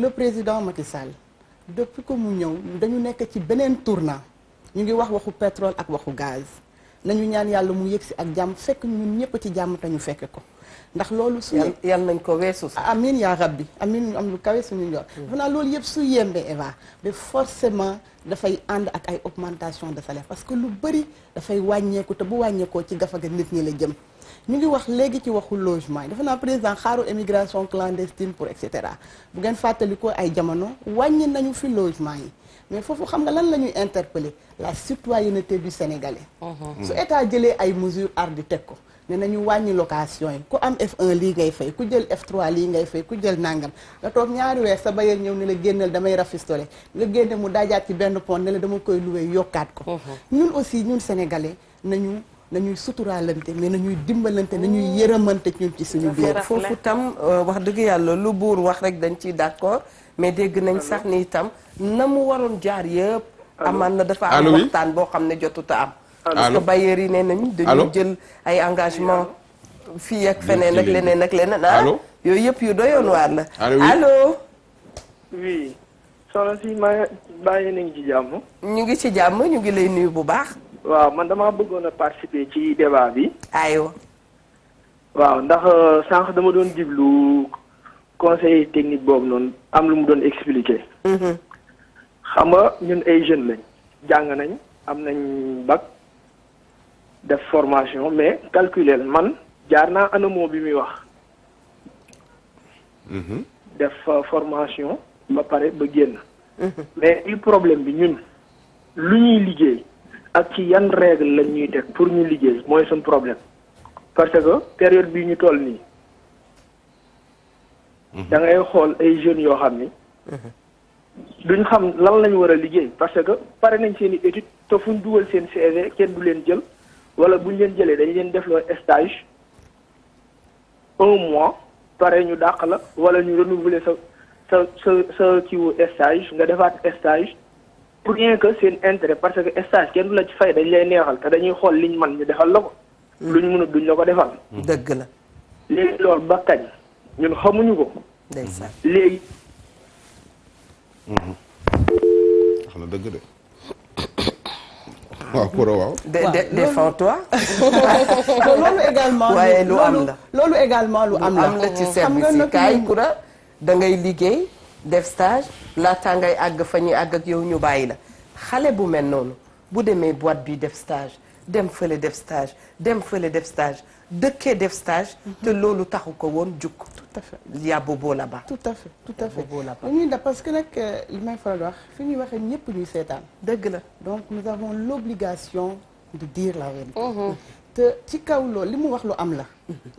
le président Macky Sall depuis que mu ñëw dañu nekk ci beneen tournant ñu ngi wax waxu pétrole ak waxu gaz nañu ñaan yàlla mu yëg si ak jàmm fekk ñun ñëpp ci jàmm te ñu fekke ko. ndax loolu su yàlla nañ ko weesu sax. amin yaa rabbi amin am lu kawe suñu njor naa loolu yëpp su yembee Eva ba forcément dafay ànd ak ay augmentation de salaire parce que lu bëri dafay wàññeeku te bu wàññeekoo ci gafaga nit ñi la jëm ñu ngi wax léegi ci waxu logement yi dafa naa président xaaru émigration clandestine pour et cetera bu ngeen fàttali ko ay jamono wàññi nañu fi logement yi mais foofu xam nga lan la ñuy interpeller la citoyenneté du sénégalais su état jëlee ay mesures ardi teg ko ne nañu wàññi location yi ku am F1 lii ngay fay ku jël F3 lii ngay fay ku jël nangam nga toog ñaari weer sa bailleur ñëw ne la génneel damay rafistole nga génne mu daajaat ci benn pont ne la dama koy loué yokkaat ko ñun aussi ñun sénégalais nañuy suturaalante mais nañuy dimbalante nañuy yërëmante ñun ci suñu biir foofu tam wax dëgg yàlla lu buur wax rek dañ ciy d'accord mais dégg nañ sax ni itam na mu waroon jaar yëpp amaan na dafa am waxtaan boo xam ne jotuta am parce que bailleurs yi nee nañu dañu jël ay engagement fii ak feneen ak leneen ak leneen yooyu yëpp yu doyoon waar la allo oui soxna si maa bàyyi nañ ci jàmm. ñu ngi ci jàmm ñu ngi lay nuyu bu baax. waaw man damaa bëggoon a participer ci débat bi. aywa. waaw ndax sànq dama doon diglu conseil technique boobu noonu am lu mu doon expliquer. xam nga ñun ay jeunes lañ jàng nañ am nañ bac def formation mais calculer man jaar naa ANAMO bi muy wax. def formation ba pare ba génn. mais li problème bi ñun lu ñuy liggéey ak ci yan règle lañ ñuy teg pour ñu liggéey mooy suñ problème parce que période bii ñu toll nii da ngay xool ay jeunes yoo xam ni duñ xam lan lañ war a liggéey parce que pare nañ seen i étude te fuñ dugal seen CV kenn du leen jël wala buñ leen jëlee dañ leen def loo stage 1 mois pare ñu dàq la wala ñu renouveler sa kiiwu stage nga defaat stage pour rien que seen intérêt parce que stage kenn du la ci fay dañ lay neexal te dañuy xool liñ man ñu defal la ko luñ mënut duñ la ko defal. dëgg la. léegi loolu ba kañ ñun xamuñu ko. ndeysaan léegi. wax na dëgg de. waaw pour waaw. défends-toi. loolu également. waaye lu am la loolu également lu am la. ci service yi kaay kura da ngay liggéey def stage laata ngay àgg fa ñuy àgg ak yow ñu bàyyi la xale bu mel noonu bu demee boîte bi def stage dem fële def stage dem fële def stage dëkkee def stage. te loolu taxu ko woon jukk. tout à fait y a bobo là-bas. tout à fait dañuy def parce que nag li may faral di wax fi ñuy waxee ñëpp ñuy seetaan. dëgg la donc nous avons l'obligation de dire la vérité. te ci kaw loolu li mu wax lu am la.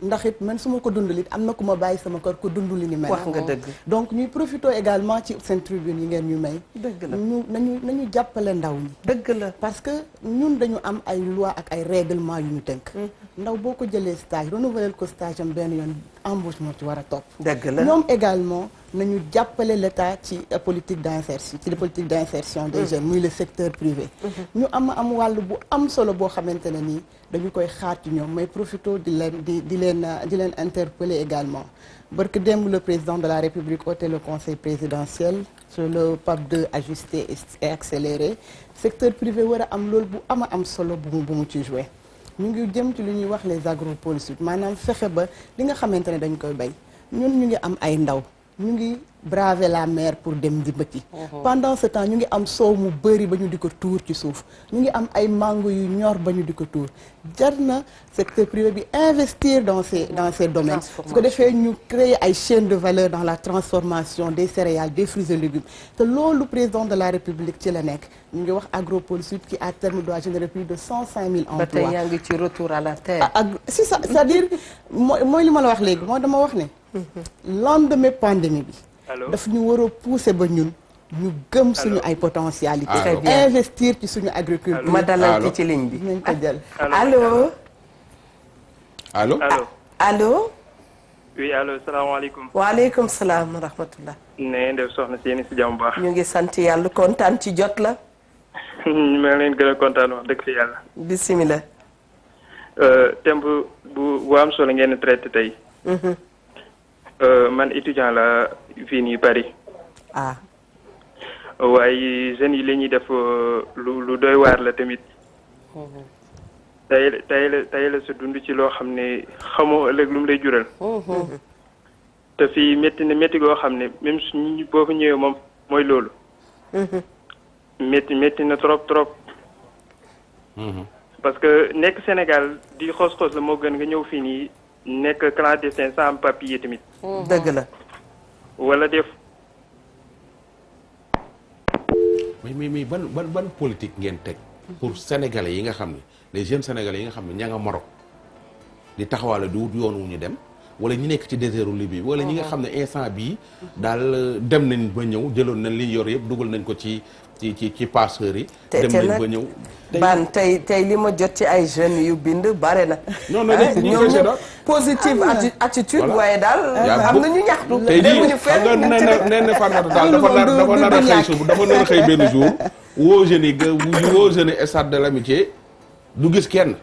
ndax it man su ma ko dundul it am na ku ma bàyyi sama kër ko dundul li ni mel. wax nga dëgg. donc ñuy profité également ci seen tribune yi ngeen ñu may. dëgg la nañu jàppale ndaw ñi. dëgg la parce que ñun dañu am ay loi ak ay règlement yu ñu tënk. ndaw boo ko jëlee stage renouveler ko stage am benn yoon embauche moo ci war a topp. dëgg la ñoom également nañu jàppale l'État ci politique d'insertion ci politique d'insertion des jeunes muy le secteur privé. ñu am wàll bu am solo boo xamante ne nii dañu koy xaar ci ñoom may profité di leen interpeller également barke démb le président de la République oote le conseil présidentiel sur le PAP 2 ajusté et accéléré secteur privé war a am loolu bu am solo bu mu ci joué. ñu ngi jëm ci lu ñuy wax les agropoles sud maanaam fexe ba li nga xamante ne dañ koy bay ñun ñu ngi am ay ndaw ñu ngi braver la mer pour dem di bëti pendant ce temps ñu ngi am soow mu bëri ba ñu di ko tuur ci suuf ñu ngi am ay mango yu ñor ba ñu di ko tuur jar na secteur privé bi investir dans ces domaines su ko defee ñu créer ay chaînes de valeur dans la transformation des céréales des fruits et légumes te loolu président de la République ci la nekk ñu ngi wax Agropole Sud qui à terme doit générer plus de 105 000 emplois. ba tey yaa ngi ci retour à la terre. si ça c'est-à-dire mooy li ma la wax léegi mooy dama wax ne lendemain pandémie bi daf ñu war a pousser ba ñun ñu gëm suñu ay potentialité investir ci suñu agriculture. ma dalal ki ci ligne bi nañ ko jël. allo. allo. oui allo salaamaaleykum. waaleykum salaam wa rahmatullah. na ngeen def soxna si yéen si jàmm baax. ñu ngi sant yàlla kontaan ci jot la. ñu mel leen gën a kontaan wax dëgg fi yàlla. bisimilah. thème bu am solo ngeen traité tey. man étudiant la fii nii Paris. waaye jeunes yi la ñuy def lu doy waar la tamit. tey la sa dund ci loo xam ne xamoo ëllëg lu mu lay jural. te fii métti goo xam ne même suñu boo fa ñëwee moom mooy loolu. métti na trop. parce que nekk Sénégal di xoos la moo gën nga ñëw fii nii nekk clandestin sans papier tamit. dëgg la. wala def. mais ban politique ngeen teg pour sénégalais yi nga xam ne les jeunes sénégalais yi nga xam ne ña nga Maroc di taxawal di wut yoon wu ñu dem wala ñi nekk ci désertu Libye wala ñi nga xam ne instant bii daal dem nañ ba ñëw jëloon nañ li yor yëpp dugal nañ ko ci passeurs yi. dem nañ ba ñëw ban tey li ma jot ci ay jeunes yu bind bare na. non ñoom ñëpp positive attitude waaye daal. am na ñu ñaxtu. tey jii xam nga nee na Fatoumata Tall dafa nar a xëy suba dafa nar a xëy benn jour. woo jeunes yi woo jeunes yi stade de l'amitié du gis kenn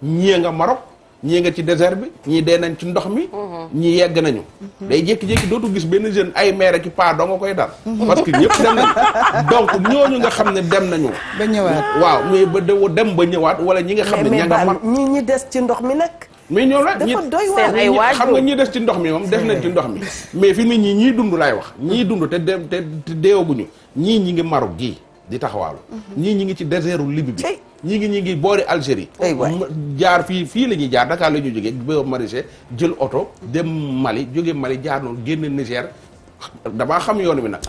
ñii nga Maroc ñii nga ci désert bi ñii dee nañ ci ndox mi. ñi yegg nañu day jékki-jékki dootu gis benn jeune ay maire ki pa doo nga koy dal parce que ñëpp dem nañu donc ñooñu nga xam ne dem nañu ba ñëwaat waaw mais ba dem ba ñëwaat wala ñi nga xam ne ña nga man ñi des ci ndox mi nag mais ñoom la dafa doy waar ay waajur xam nga ñi des ci ndox mi moom def nañ ci ndox mi mais fi nit ñii dund laay wax ñii dund te deewaguñu ñii ñi ngi Maroc gii di taxawaalu ñii ñi ngi ci désertu Libye bi ñi ngi boori Algérie jaar fii la ñuy jaar Dakar la ñuy jógee ba maraîcher jël oto dem Mali jóge Mali jaar noonu génn Niger damaa xam yoonu bi nag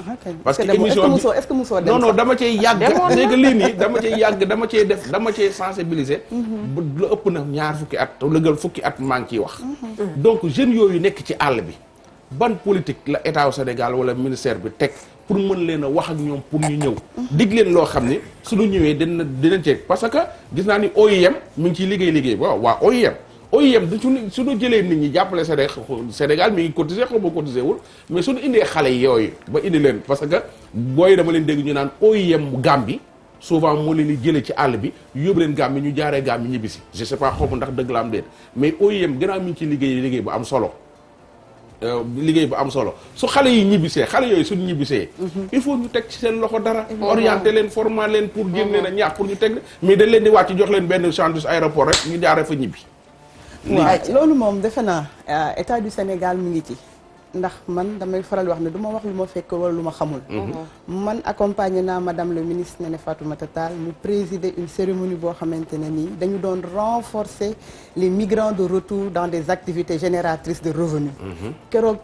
parce que émission bi est-ce que mosoo dem non dama cee yàgg léegi lii nii dama cee yàgg dama cee sensibiliser lu ëpp na ñaar fukki at lëgal fukki at maa ngi ciy wax donc jeunes yooyu nekk ci àll bi ban politique la état au Sénégal wala ministère bi teg pour mën leen a wax ak ñoom pour ñu ñëw dig leen loo xam ni suñu ñëwee dinañ ci parce que gis naa ni OIM mi ngi ciy liggéey waaw OIM du suñu jëlee nit ñi jàppale Sénégal mi ngi cotiser xaw ma cotiser wul mais suñu indee xale yooyu ba indi leen parce que booy dama leen dégg ñu naan OIM Gambie souvent moo leen di jëlee ci àll bi yóbbu leen Gambie ñu jaaree Gambie ñibbisi je sais pas xaw ma ndax dëgg la am déet mais OIM gannaaw mi ngi ci liggéey bu am solo su xale yi ñibbisee xale yooyu suñu ñibbisee il faut ñu teg ci seen loxo dara orienté leen former leen pour génn leen a ñaax pour ñu teg mais dañ leen di wàcc jox leen benn chantier aéroport rek ñu jaaree fa ñibbi waaw loolu moom defe naa état du Sénégal mu ngi ci ndax man damay faral wax ne du ma wax lu ma fekk wala lu ma xamul man accompagné naa madame le ministre Néné Fatoumata Tall mu présider une cérémonie boo xamante ne nii dañu doon renforcer les migrants de retour dans des activités génératrices de revenus keroog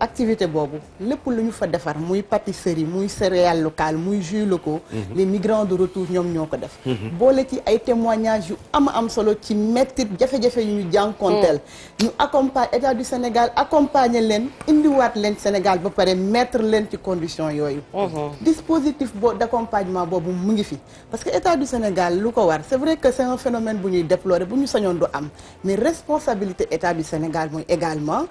activité boobu lépp lu ñu fa defar muy pâtisserie muy céréales locales muy jus locaux les migrants de retour ñoom ñoo ko def boole ci ay témoignages yu am solo ci mettit jafe-jafe yu ñu jànkonteel ñu accompagne état du Sénégal accompagner leen indiwaat leen Sénégal ba pare mettre leen ci conditions yooyu dispositif d'accompagnement boobu mu ngi fi parce que état du Sénégal lu ko war c'est vrai que c'est un phénomène bu ñuy déplorer bu ñu sañoon du am mais responsabilité état du Sénégal mooy également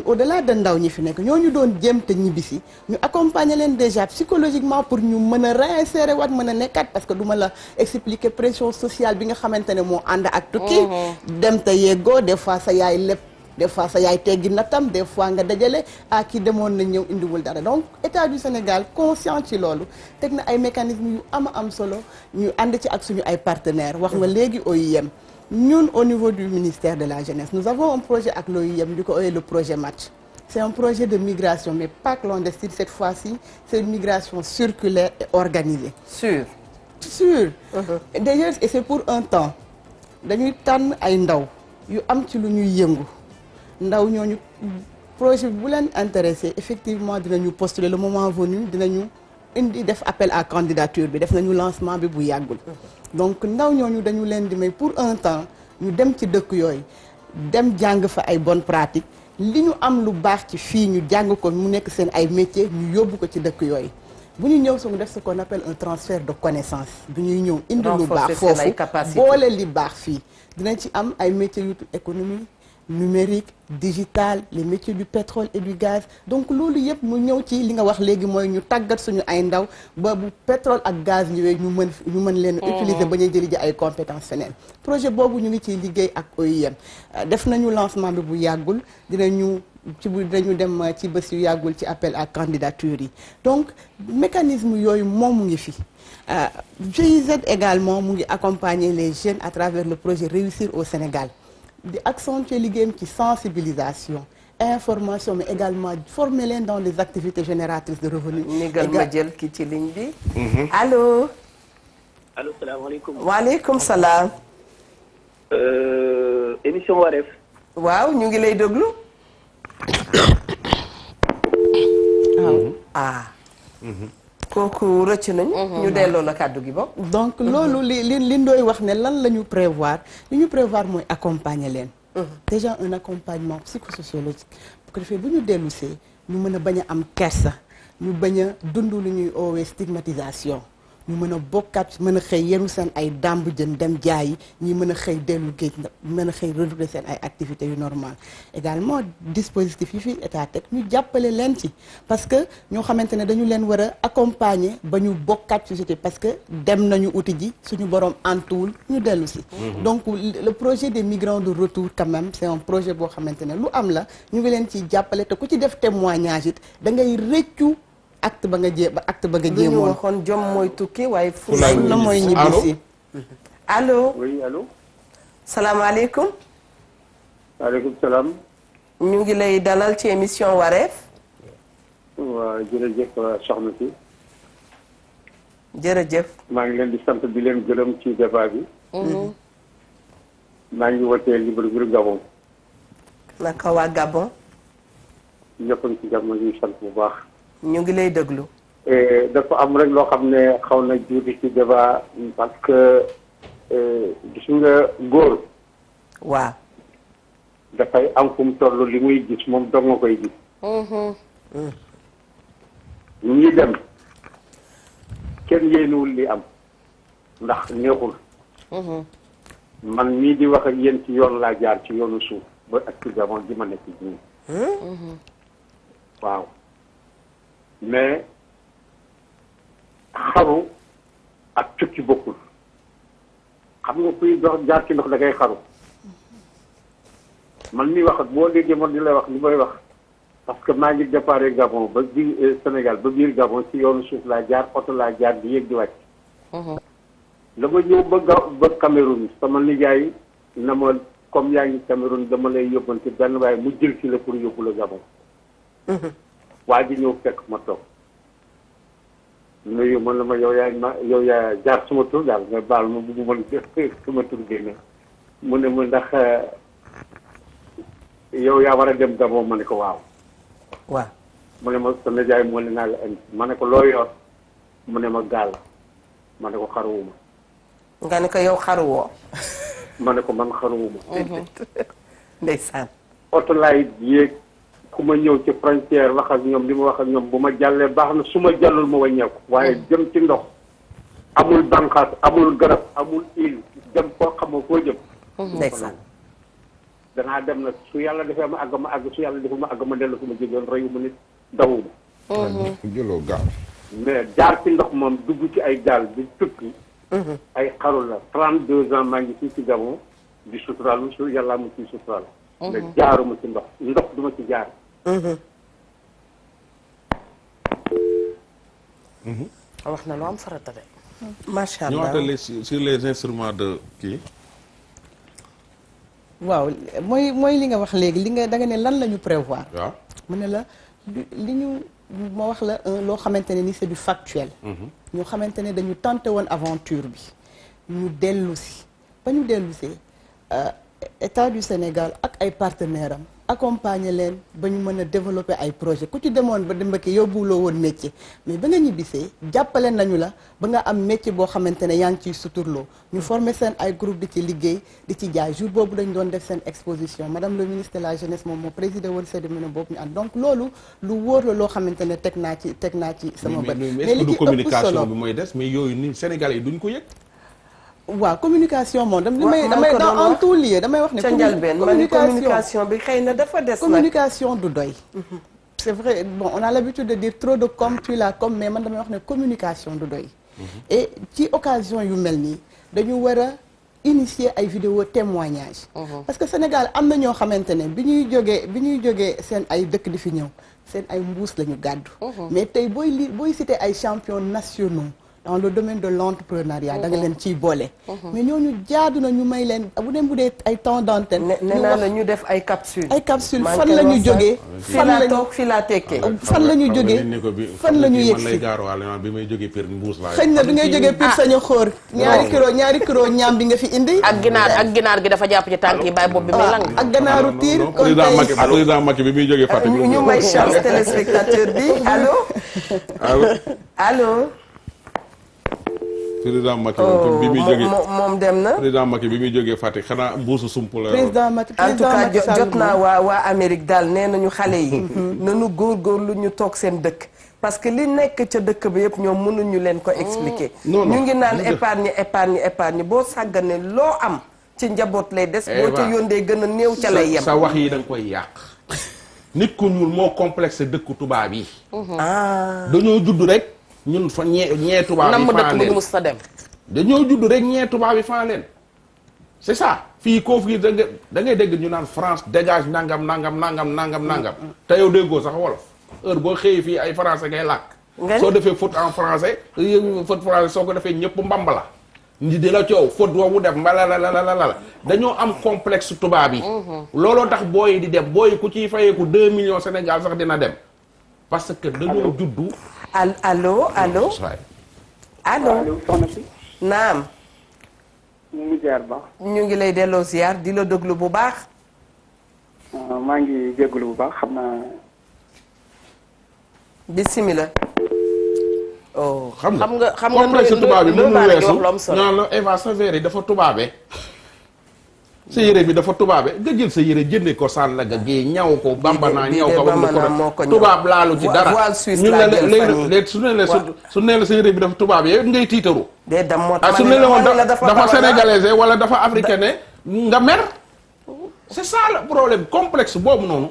au-delà de ndaw ñi fi nekk ñooñu doon jéem te ñibbisi ñu accompagner leen déjà psychologiquement pour ñu mën a réinsérer waat mën a nekkaat parce que du ma la expliquer pression sociale bi nga xamante ne moo ànd ak tukki dem te yeggoo des fois sa yaay lépp des fois sa yaay teggi natam des fois nga dajale kii demoon na ñëw indiwul dara donc état du Sénégal conscient ci loolu teg na ay mécanismes yu am solo ñu ànd ci ak suñu ay partenaires wax nga léegi OIM ñun au niveau du ministère de la jeunesse nous avons un projet ak l'OIM di ko ooyee le projet Match c'est un projet de migration mais pas clandestine cette fois-ci c'est une migration circulaire et organisée sûr d'ailleurs et c'est pour un temps dañuy tànn ay ndaw yu am ci lu ñuy yëngu ndaw ñooñu projet bu leen intéressé effectivement dinañu postuler le moment venu dinañu indi def appel à candidature bi def nañu lancement bi bu yàggul donc ndaw ñooñu dañu leen di may pour un temps ñu dem ci dëkk yooyu dem jàng fa ay bonnes pratiques li ñu am lu baax ci fii ñu jàng ko mu nekk seen ay métiers ñu yóbbu ko ci dëkk yooyu bu ñu ñëw su def ce qu'on appelle un transfert de connaissances bu ñuy ñëw indi lu baax foofu boole li baax fii dinañ ci am ay métiers yu économie numérique digital les métiers du pétrole et du gaz donc loolu yëpp mu ñëw ci li nga wax léegi mooy ñu tàggat suñu ay ndaw ba bu pétrole ak gaz ñëwee ñu mën leen utiliser ba ñuy jëli ji ay compétences feneen projet boobu ñu ngi ciy liggéey ak OIM def nañu lancement bi bu yàggul dinañu dem ci bés yu yàggul ci appel à candidature yi donc mécanisme yooyu moom mu ngi fi GIZ également mu ngi accompagner les jeunes à travers le projet Réussir au Sénégal di accentuer liggéeyam ci sensibilisation information mais également former leen dans les activités génératrices de revenus. négal ma jël ki ci ligne bi. allo. allo salaamaaleykum. waaleykum salaam. émission Wareef. waaw ñu ngi lay déglu. kooku rëcc nañu. ñu delloo la kàddu gi bopp. donc loolu li ndooy wax ne lan la ñu prévoir li ñu prévoir mooy accompagner leen. déjà un accompagnement psychosociologique bu ko defee bu ñu dellusee ñu mën a bañ a am kersa ñu bañ a dund lu ñuy oowee stigmatisation ñu mën a bokkaat mën a xëy yenu seen ay dàmb jën dem jaayi ñi mën a xëy dellu géej mën a xëy redoubler seen ay activités yu normal également dispositif yi fi état teg ñu jàppale leen ci parce que ñoo xamante ne dañu leen war a accompagner ba ñu bokkaat société parce que dem nañu uti ji suñu borom antuwul ñu dellu si donc le projet des migrants de retour quand même c'est un projet boo xamante ne lu am la ñu ngi leen ci jàppale te ku ci def témoignage it da ngay rëccu acte ba nga jéemoon ñu waxoon jom mooy tukki waaye fu na mooy ñibbisi allo oui allo salaamaaleykum waaleykum salaam ñu ngi lay dalal ci émission wareef waaw jërëjëf soxna si jërëjëf maa ngi leen di sant di leen gërëm ci débat bi maa ngi wootee Libreville Gabon naka waa Gabon ñëpp a ngi ci jàmm ñuy sant bu baax ñu ngi lay déglu dafa am rek loo xam ne xaw na juuti ci débat parce que gis nga góor waaw dafay am fu mu toll li muy gis moom dong nga koy gis ñu ngi dem kenn yéenuwul li am ndax neexul man mii di wax ak yéen ci yoon laa jaar ci yoonu suuf ba ak ci Gabon gi ma nekk nii waaw mais xaru ak tukki bokkul xam nga kuy dox jaar ci ndox da ngay xaru man mii wax ak boo déggee man di lay wax li may wax parce que maa ngi déparé Gabon ba biir Sénégal ba biir Gabon ci yoonu suuf laa jaar oto laa jaar di yéeg di wàcc dama ñëw ba Cameroun sama nijaay na ma comme yaa ngi Cameroun dama lay yóbbante benn waaye mu jël ci la pour yóbbu la Gabon waa ji ñëw fekk ma toog nuyu man la ma yow yaa jaar suma tur daal nga baal ma bugguma sama tur génne mu ne ma ndax yow yaa war a dem Gabon ma ne ko waaw mu ne ma sa nijaay moo ne naa la indi ma ne ko loo yor mu ne ma gaal ma ne ko xaruwuma nga ne ko yow xaruwoo ma ne ko man xaruwuma ndeysaan oto laay yéeg ku ma ñëw ci frontière wax ak ñoom li ma wax ak ñoom bu ma jàllee baax na su ma jàllul ma wàññeeku waaye jëm ci ndox amul bànqaas amul garab amul île dem koo xamoo foo jëm ndeysaan danaa dem nag su yàlla defee ma àgg su yàlla defee ma àgg ma dellu fu ma jógeen reyu ma nit dawuma jëloo gaal mais jaar ci ndox moom dugg ci ay gaal di tukki ay xaru la 32 ans maa ngi fii ci Gabon di suturaal su yàllaa mu ciy suturaal mais jaaruma ci ndox duma ci jaar wax na lu am farata de macha allah ñëwaatale sur les instruments de kii waaw mooy li nga wax léegi da nga ne lan la ñu prévoir waaw mu ne la li ñu ma wax la loo xamante ne ni c'est du factuel ñoo xamante ne dañu tenté woon aventure bi ñu dellu si ba ñu dellu see état du Sénégal ak ay partenaires am accompagner leen ba ñu mën a développer ay projet ku ci demoon ba dembaki yóbbuloo woon métier mais ba nga ñibbisee jàppale nañu la ba nga am métier boo xamante ne yaa ngi ciy suturloo ñu former seen ay groupe di ci liggéey di ci jaay jour boobu dañ doon def seen exposition madame le ministre de la jeunesse moom moo présidé woon cérémonie boobu ñu ànd donc loolu lu wóor la loo xamante ne teg naa ci sama bët mais li ci ëpp solo bi mooy des mais yooyu ni Sénégal yi duñ ko yëg waaw communication moom damay dans en tout lieu damay wax ne communication bi xëy na dafa des communication du doy c'est vrai bon on a l'habitude de dire trop de com tue la com mais man damay wax ne communication du doy et ci occasion yu mel nii dañu war a initier ay vidéo témoignage parce que Sénégal am na ñoo xamante ne bi ñuy jógee seen ay dëkk di fi ñëw seen ay mbuus la ñu gàddu mais tey booy citer ay champions nationaux dans le domaine de l'entrepreneuriat da nga leen ciy boole mais ñooñu jaadu na ñu may leen bu dee ay temps d'antenne nee naa la ñu def ay capsules fan la ñu jógee fii laa tekkee fan la ñu jógee fan la ñu yegg si bi may jógee Pire mbuus laa xëy na bi ngay jógee Pire sañu xóor ñaari kilo ñaam bi nga fi indi ak ginaar gi dafa jàpp ci tànk yi bàyyi bopp bi muy lang ak ganaaru tiir président Macky bi muy jógee Fatick ñu may chance téléspectateur bi allo président Macky bi muy jógee moom dem na président Macky bi muy jógee Fatick xanaa mbuusu sump la président Macky en tout cas jot naa waa Amérique daal nee nañu xale yi nanu góorgóorlu ñu toog seen dëkk parce que li nekk ca dëkk ba yëpp ñoom mënuñu leen ko expliquer. ñu ngi naan épargne boo sàggane loo am ci njaboot lay des. boo ca yóndee gën a néew ca lay yem. sa wax yi da nga koy yàq. nit ku ñuul moo complexe dëkku tubaab yi. dañoo judd rek ñun fa ñee tubaab yi faa leen mus sa dem. dañoo judd rek ñee tubaab yi faa leen. c'est ça fii koo fii da ngay dégg ñu naan France dégage nangam. te yow déggoo sax wolof heure boo xëyee fii ay français ngay làkk. soo defee faute en français faute français soo ko defee ñëpp mbamba la. ndi di la coow faute woowu def mbalalala dañoo am complexe tubaab yi. looloo tax booy di dem booy ku ciy fayeeku 2 millions Sénégal sax dina dem. parce que dañoo juddu. allo. naam. ñu ngi ziar baax. ñu ngi lay delloo ziar di la déglu bu baax. maa ngi jégalu bu baax xam naa. bisimilah. oh xam nga complexe tubaab bi mënul weesu ñaan la Eva sa verre yi dafa tubaabe. sa yére bi dafa tubaabe nga jël sa yére jënde ko Sandaga gi ñaw ko bambana ñaw ko ba ko tubaab laalu ci dara ñun la léegi su ne la sa yére bi dafa tubaabe yow ngay tiitaru su ne la woon dafa sénégalaisé wala dafa africaine nga mer c'est ça le problème complexe boobu noonu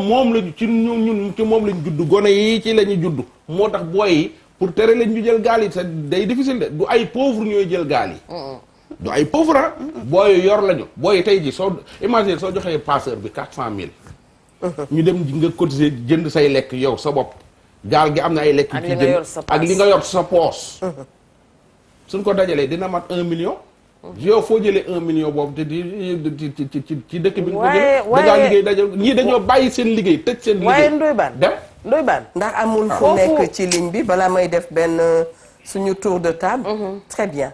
moom lañu ci ñun ci moom lañ judd gone yi ci la ñu judd moo tax booy yi pour tere lañ ñu jël gaal yi c'est day difficile de du ay pauvre ñooy jël gaal yi du ay pauvre booy yor lañu booy tey ji soo imagine soo joxee passeur bi 400 000 ñu dem nga cotiser jënd say lekk yow sa bopp gaal gi am na ay lekk ci jënd ak li nga yor sa poos suñ ko dajalee dina mat 1 million yow foo jëlee 1 million boobu te ci dëkk bi nga ko jëlee dangaa liggéey dajal ñii dañoo bàyyi seen liggéey tëj seen liggéey Ndoye Bane ndax amul fu nekk ci ligne bi balaa may def benn suñu tour de table très bien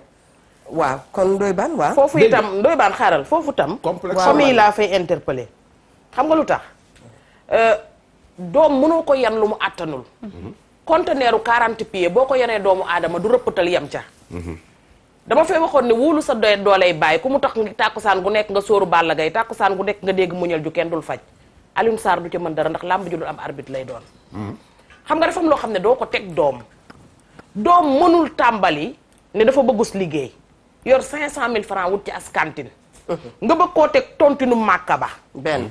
waaw kon Ndoye Bane waaw foofu itam Ndoye Bane xaaral foofu tam famille laa fay interpeller xam nga lu tax doom mënoo ko yan lu mu àttanul conteneur 40 pieds boo ko yanee doomu aadama du rëppatal yem ca dama fay waxoon ne wóolu sa dooley bàyyi ku mu tax nga tàkkusaan gu nekk nga sóoru Balla Gaye tàkkusaan gu nekk nga dégg muñal ju kenn dul faj Alioune Sarr du ci mën dara ndax làmb ju dul am arbitre lay doon xam nga dafa am loo xam ne doo ko teg doom mënul tàmbali ne dafa bëggus liggéey yor 500 000 francs wut ci as cantine nga bëgg koo teg tontinu màkka ba benn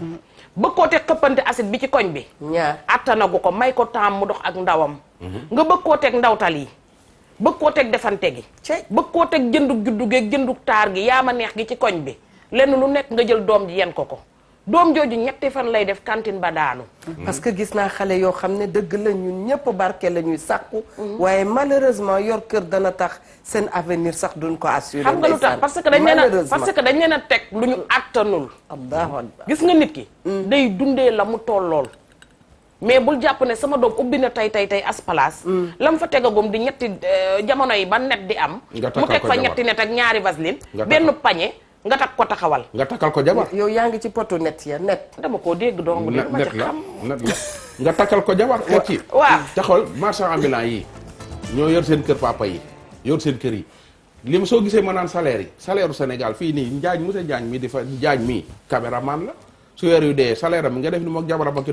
bëgg koo teg xëppante acide bi ci koñ bi ñaar attanagu ko may ko temps mu dox ak ndawam nga bëgg koo teg ndawtal yi bëgg koo teg defante gi bëgg koo teg jëndug juddu geeg jëndug taar gi yaa ma neex gi ci koñ bi lenn lu nekk nga jël doom ji yen ko doom jooju ñetti fan lay def cantine ba daanu parce que gis naa xale yoo xam ne dëgg la ñun ñëpp barke la ñuy sàkku waaye malheureusement yor kër dana tax seen avenir sax duñ ko assurer xam nga lu tax parce que dañ leen a teg lu ñu àttanul gis nga nit ki day dundee la mu tollool mais bul jàpp ne sama doom ubbi na tey as place la mu fa tegagum di ñetti jamono yi ba net di am mu teg fa ñetti net ak ñaari vaseline benn pañe nga takk ko taxawal nga takkal ko jabar yow yaa ngi ci poto net ya net dama koo dégg donc net la nga takkal ko jabar net yi waaw taxawal marchand ambulant yi ñoo yor seen kër papa yi yor seen kër yi li mu soo gisee ma naan salaire u Sénégal fii nii Njaañ monsieur Njaañ mi di fa Njaañ mi caméraman la su weer yu dee salaire am nga def ni mook jabaram ak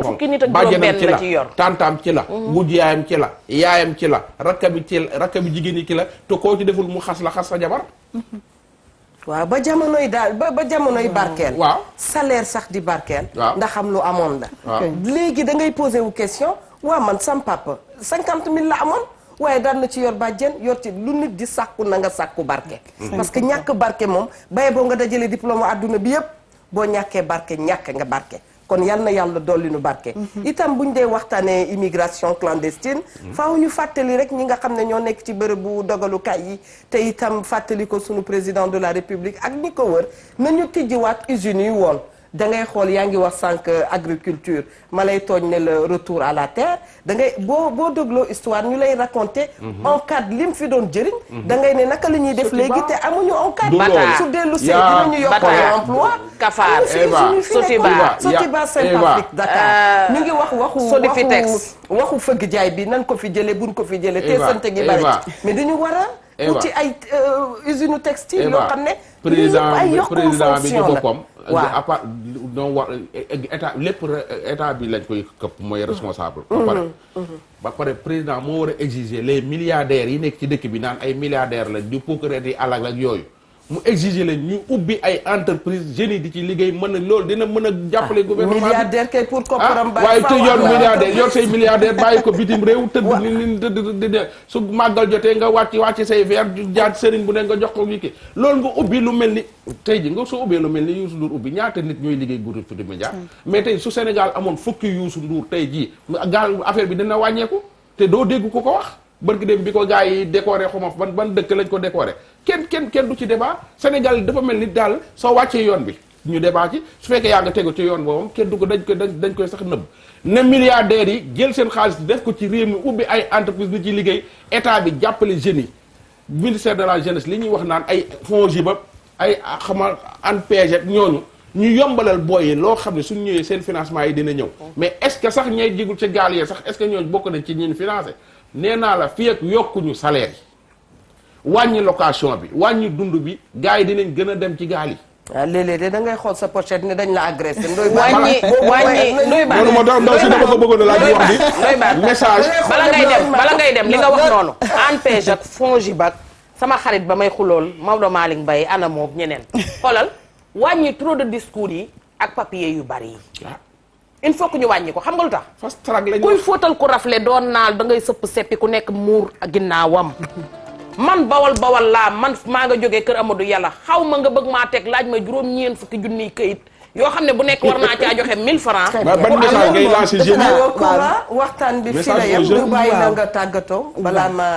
fukki nit ak juróom-benn la ci yor tantaam ci la wujj yaayam ci la yaayam ci la rakka bi jigéen yi ci la te koo ci deful mu xas sa jabar waaw ba jamonoy daal ba jamonoy barkeel waaw salaire sax di barkeel ndax am lu amoon la léegi da ngay posé wu question waaw man sam papa 50 000 la amoon waaye daan na ci yor bàjjen yor ci lu nit di sàkku na nga sàkku barke parce que ñàkk barke moom baye boo nga dajale diplôme adduna bi yëpp boo ñàkkee barke ñàkk nga barke kon yal na yàlla dolli nu barke itam buñ dee waxtaanee immigration clandestine faaw ñu fàttali rek ñi nga xam ne ñoo nekk ci bërëbu dogalukaay yi te itam fàttali ko sunu président de la république ak ñi ko wër nañu tijjiwaat usines yi woon da ngay xool yaa ngi wax sànq agriculture ma lay tooñ ne le retour à la terre da ngay boo dégloo histoire ñu lay raconter ONCAD li mu fi doon jëriñ da ngay ne naka la ñuy def léegi te amuñu ONCAD su dellu see dinañu yokk emploi Kafaar Sotiba Saint-Afrique Dakar ñu ngi waxu fëgg jaay bi nan ko fi jële buñ ko fi jële te sante gi bari mais dañu war a uti ay usine textile yoo xam ne président ay yokku président bi ci fonction la. boppam waaw à part non war état lépp état bi lañ koy këpp mooy responsable ba pare président moo war a exiger les milliardaires yi nekk ci dëkk bi naan ay milliardaires la di procureur yi alal ak yooyu mu exiger leen ñu ubbi ay entreprise jeunes yi di ci liggéey mën a loolu dina mën a jàppale gouvernement bi milliardaire kay pour kopparam bàyyi waaye te yoon milliardaire yor say milliardaire bàyyi ko bitim réew tëdd ni tëdd su màggal jotee nga wàcc say verre jaar sëriñ bu ne nga jox ko wiki loolu nga ubbi lu mel ni tey ji nga soo ubbee lu mel ni Youssou Ndour ubbi ñaata nit ñooy liggéey groupe Futurs Médias mais tey su Sénégal amoon fukki Youssou Ndour tey jii gaal affaire bi dina wàññeeku te doo dégg ku ko wax barki dem bi ko gars yi décoré xuma ban dëkk lañ ko décoré kenn du ci débat Sénégal dafa mel ni daal soo wàccee yoon bi ñu débat ci su fekkee yaa nga tegu ci yoon boobu kenn du ko dañ koy sax nëbb ne milliardaires yi jël seen xaalis def ko ci réew mi ubbi ay entreprise bi ci liggéey état bi jàppale jeunes yi ministère de la jeunesse li ñuy wax naan ay FONGIP ba ay xama ANPEJ ñooñu ñu yombalal booy yi loo xam ne suñ ñëwee seen financement yi dina ñëw mais est-ce que sax ñay jigul ci gaal yi sax est-ce que ñooñu bokk nañ ci ñun financé nee naa la fii ak yokkuñu salaire yi wàññi location bi wàññi dund bi gars yi dinañ gën a dem ci gaal yi. waaw léeg-léeg de da ngay xool sa pochette ne dañ la agressé. wàññi ndoy baan loolu moo tax ndaw si dama ko bëggoon a laaj wax bi message. bala ngay dem li nga wax noonu. ANPEJ ak FONGIP ak sama xarit ba may xulool Maodo Malick Mbaye ana moom ñeneen xoolal wàññi trop de discours yi ak papier yu bari yi. il faut que ñu wàññi ko xam nga lu tax. fast track lañu kuy fóotal ku rafle doon naal da ngay sëpp seppi ku nekk muur ak ginnaawam. man bawal laa man maa nga jógee kër Amadou Yàlla xaw ma nga bëgg maa teg laaj ma juróom-ñeent fukki junniy këyit yoo xam ne bu nekk war naa caa joxe 1000 francs. ban message ngay lancé jeunes yi waxtaan bi fi la yem du bàyyi la nga tàggatoo balaa ma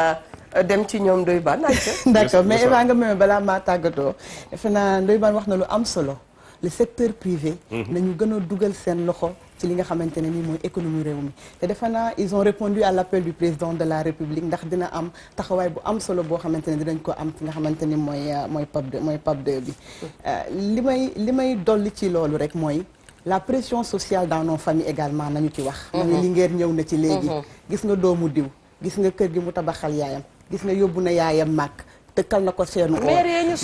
dem ci ñoom Ndoye Bane. d'accord mais Eva nga meme balaa maa tàggatoo defe naa Ndoye Bane wax na lu am solo le secteur privé. nañu gën a dugal seen loxo ci li nga xamante ne nii mooy économie réew mi te defe naa ils ont répondu à l'appel du président de la République ndax dina am taxawaay bu am solo boo xamante ne dinañ ko am ci nga xamante ni mooy PAP 2 bi. li may dolli ci loolu rek mooy la pression sociale dans nos familles également nañu ci wax. nañu Linguère ñëw na ci léegi. gis nga doomu diw gis nga kër gi mu tabaxal yaayam gis nga yóbbu na yaayam màkk tëkkal na ko seenu ko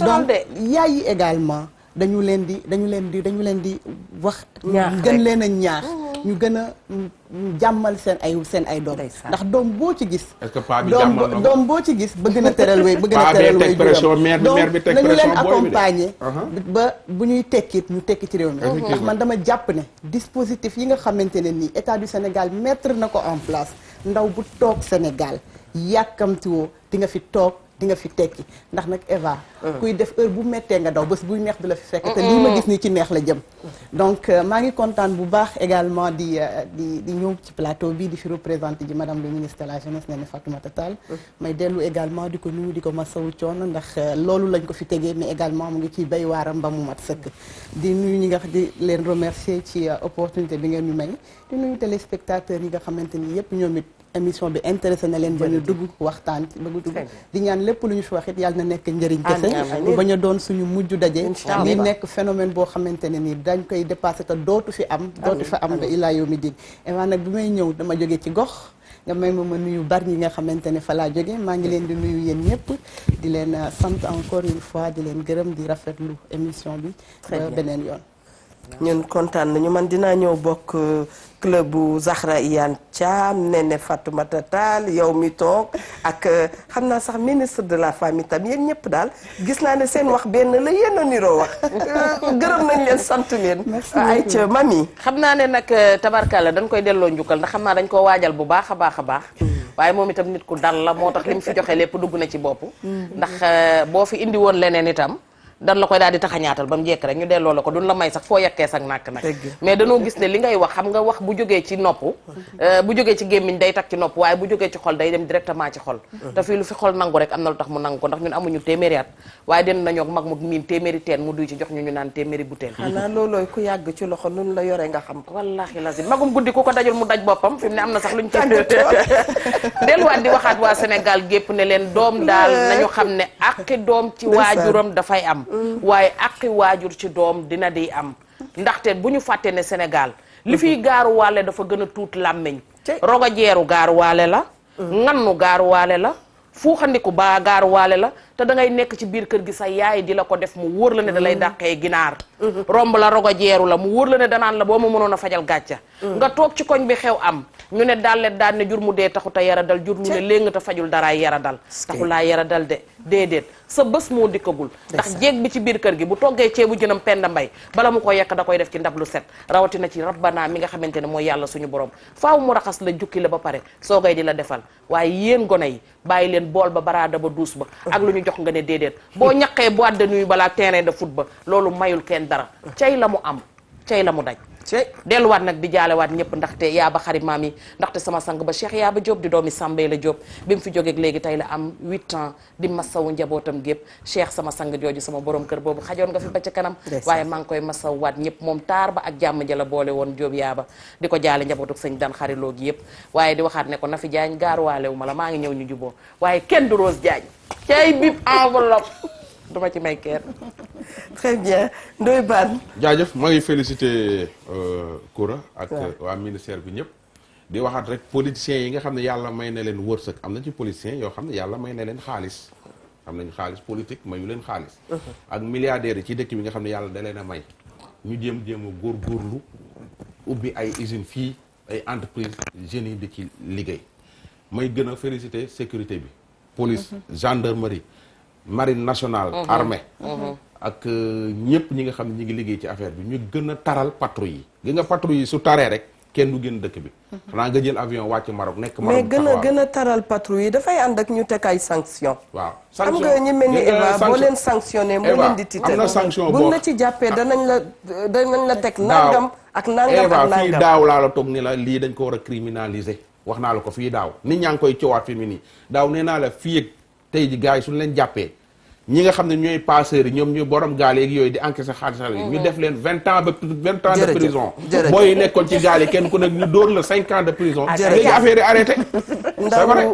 donc yaay yi également. dañu leen di wax gën leen a ñaax ñu gën a jàmmal seen ay doom ndax doom boo ci gis doom boo ci gis bëgg na teral way juróom donc nañu leen accompagner ba bu ñuy tekkit ñu tekki ci réew mi ndax man dama jàpp ne dispositif yi nga xamante ne nii état du Sénégal mettre na ko en place ndaw bu toog Sénégal yàkkamtiwoo di nga fi toog di nga fi tekki ndax nag Eva kuy def heure bu mettee nga daw bés buy neex du la fi fekk te lii ma gis nii ci neex la jëm donc maa ngi kontaan bu baax également di ñëw ci plateau bi di fi représenté ji madame le ministre de la jeunesse Néné Fatoumata Tall may dellu également di ko nuyu di ko masawu coono ndax loolu lañ ko fi tegee mais également mu ngi ciy bay waaram ba mu mat sëkk di nuyu ñi nga di leen remercier ci opportunité bi ngeen ñu may di nuyu téléspectateurs yi nga xamante ni yépp ñoom it émission bi intéressé na leen ba ñu dugg waxtaan ci bëgg dugg di ñaan lépp lu ñu fi wax it yàlla na nekk njëriñ kese bañ a doon suñu mujj daje li nekk phénomène boo xamante ne nii dañ koy dépassé te dootu fi am ba ilaa yow mi din Eva nag bi may ñëw dama jóge ci gox nga may ma nuyu bari ñi nga xamante ne fa laa jóge maa ngi leen di nuyu yéen ñëpp di leen sant encore une fois di leen gërëm di rafetlu émission bi beneen yoon ñun kontaan nañu man dinaa ñëw bokk club bu Zahra Iyane Thiam Néné Fatoumata Tall yow mi toog ak xam naa sax ministre de la famille tam yéen ñëpp daal gis naa ne seen wax benn la yéen a niroo wax gërëm nañ leen sant leen ay ca mami xam naa ne nag tabarkalla dañ koy delloo njukkal ndax xam naa dañ koo waajal bu baax a baax a baax waaye moom itam nit ku dal la moo tax li mu fi joxe lépp dugg na ci bopp ndax boo fi indi woon leneen itam dan la koy daal di taxañaatal ba mu jekk rek ñu delloo la ko duñ la may sax foo yekkee sax nàkk nag mais danoo gis ne li ngay wax xam nga wax bu jógee ci nopp bu jógee ci gémmiñ day tak ci nopp waaye bu jógee ci xol day dem directement ci xol te fii lu fi xol nangu rek am na lu tax mu nangu ko ndax ñun amuñu téeméeri at waaye den nañoo mag mu miin téeméeri teen mu duy ci jox ñu naan téeméeri butéel xanaa loolooy ku yàgg ci loxo nun la yore nga xam ko wallaahi lazim magum guddi ku ko dajul mu daj boppam fi mu ne am na sax luñ ci delluwaat di waxaat waa Sénégal gépp ne leen doom daal nañu xam ne aqi doom ci waajuram dafay am waaye aqi waajur ci doom dina di am ndaxte bu ñu fàtte ne Sénégal li fiy gaaruwaale dafa gën a tuut làmmiñ rogo jeeru gaaruwaale la ngannu gaaruwaale la fuuxandiku baa gaaruwaale la te da ngay nekk ci biir kër gi sa yaay di la ko def mu wóor la ne da lay dàqee ginaar romb la rogo jeeru la mu wóor la ne danaan la boo ma mënoon a fajal gàcca nga toog ci koñ bi xew am ñu ne daal daan ne jur mu dee taxu ta yara dal jur mu ne léegi te fajul daraay yara dal taxu laa yara dal de déedéet sa bés moo dikkagul ndax jéeg bi ci biir kër gi bu toggee ceebu jënam Penda Mbay bala mu ko yekk da koy def ci ndab lu set rawatina ci rabbana mi nga xamante ne mooy yàlla suñu borom faaw mu raxas la jukki la ba pare soogay di la defal waaye yéen gone yi bàyyi leen bool ba baraada ba duus ba ak lu ñu jox nga ne déedéet boo ñaqee boîte de nuit balaa terrain de foot ba loolu mayul kenn dara cay la mu am cay la mu daj delluwaat nag di jaalewaat ñëpp ndaxte yaaba xarit maam yi ndaxte sama sang ba Cheikh Yaaba Diop di doomi Sambey la Diop bi mu fi jógeeg léegi tey la am 8 ans di masawu njabootam gépp Cheikh sama sang jooju sama borom kër boobu xajoon nga fi ba ca kanam waaye maa ngi koy masawwaat ñëpp moom taar ba ak jàmm ja la boole woon Diop yaaba di ko jaale njabootuk sëñ Dan xariloo gi yëpp waaye di waxaat ne ko na fi jaañ gaaruwaale wu ma la maa ngi ñëw ñu juboo waaye kenn du Rose Diagne cay bip enveloppe duma ci may kenn. Très bien Ndoye Bane. jaajëf maa ngi félicité Koura ak waa ministère bi ñëpp di waxaat rek politiciens yi nga xam ne yàlla may na leen wërsëg am na ci politiciens yoo xam ne yàlla may na leen xaalis am nañu xaalis politique mayu leen xaalis ak milliardaires yi ci dëkk bi nga xam ne yàlla da leen a may ñu jéem a góorgóorlu ubbi ay usines fii ay entreprise jeunes yi di ci liggéey may gën a félicité sécurité bi police gendarmerie marine nationale armée ak ñëpp ñi nga xam ne ñi ngi liggéey ci affaire bi ñu gën a taral patrouille yi gi nga patrouille yi su taree rek kenn du génn dëkk bi xanaa nga jël avion wàcc Maroc nekk Maroc mais gën a taral patrouille yi dafay ànd ak ñu teg ay sanction waaw xam nga ñi mel ni Eva boo leen sanctionné moo leen di tiital am na sanction buñ la ci jàppee danañ la teg nangam ak nangam Eva ak nangam fii daaw laa la toog ni la lii dañ ko war a criminaliser wax naa la ko fii daaw nit ñaa ngi koy coowaat fi mu nii daaw nee naa la fii ak tey ji gars yi suñu leen jàppee ñi nga xam ne ñooy passeurs yi ñoom ñooy borom gaal yeeg yooyu di encaisser xaalisal yi ñu def leen 20 ans de prison booy yi nekkoon ci gaal yi kenn ku nekk ñu dóor la 5 ans de prison léegi affaire yi arrêté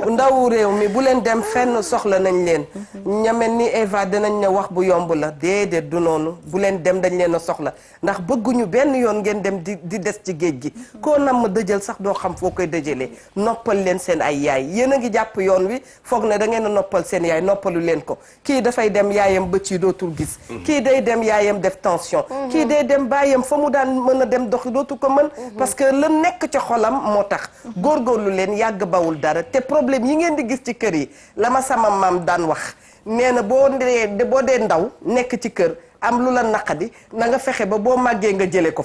ndawu réew mi bu leen dem fenn soxla nañ leen ñamel ni Eva dinañ ne wax bu yomb la déedéet du noonu bu leen dem dañ leen a soxla ndax bëgguñu benn yoon ngeen dem di des ci géej gi koo nam ma dëjal sax doo xam foo koy dëjalee noppal leen seen ay yaay yéen a ngi jàpp yoon wi foog ne da ngeen a noppal seen yaay noppalu leen ko kii dafay dem yaayam bët yi dootul gis kii day dem yaayam def tension kii day dem baayam fa mu daan mën a dem doxi dootu ko mën parce que la nekk ci xolam moo tax góorgóorlu leen yàgg bawul dara te problème yi ngeen di gis ci kër yi la ma sama maam daan wax nee na boo dee ndaw nekk ci kër am lu la naqadi na nga fexe ba boo màggee nga jële ko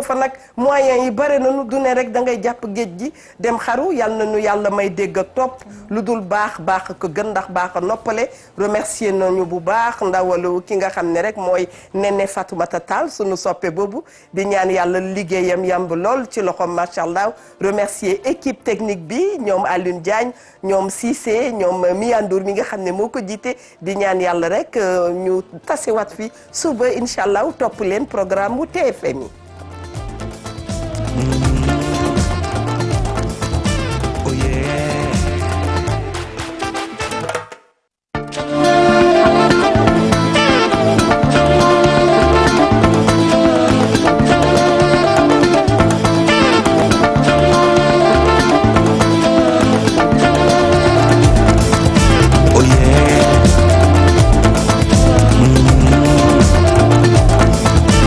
fa nag moyens yi bare nañu du ne rek da ngay jàpp géej gi dem xaru yàlla nañu yàlla may dégg ak topp lu dul baax ko gën ndax baax a noppale remercier nañu bu baax ndawalu ki nga xam ne rek mooy Nene Fatoumata Tall suñu soppe boobu di ñaan yàlla liggéeyam yamb lool ci loxom macha allah remercier équipe technique bi ñoom Alioune Diagne ñoom Cissé ñoom Miyandour mi nga xam ne moo ko jiite di ñaan yàlla rek ñu tasewaat fi suba incha allah topp leen programme bu TFM yi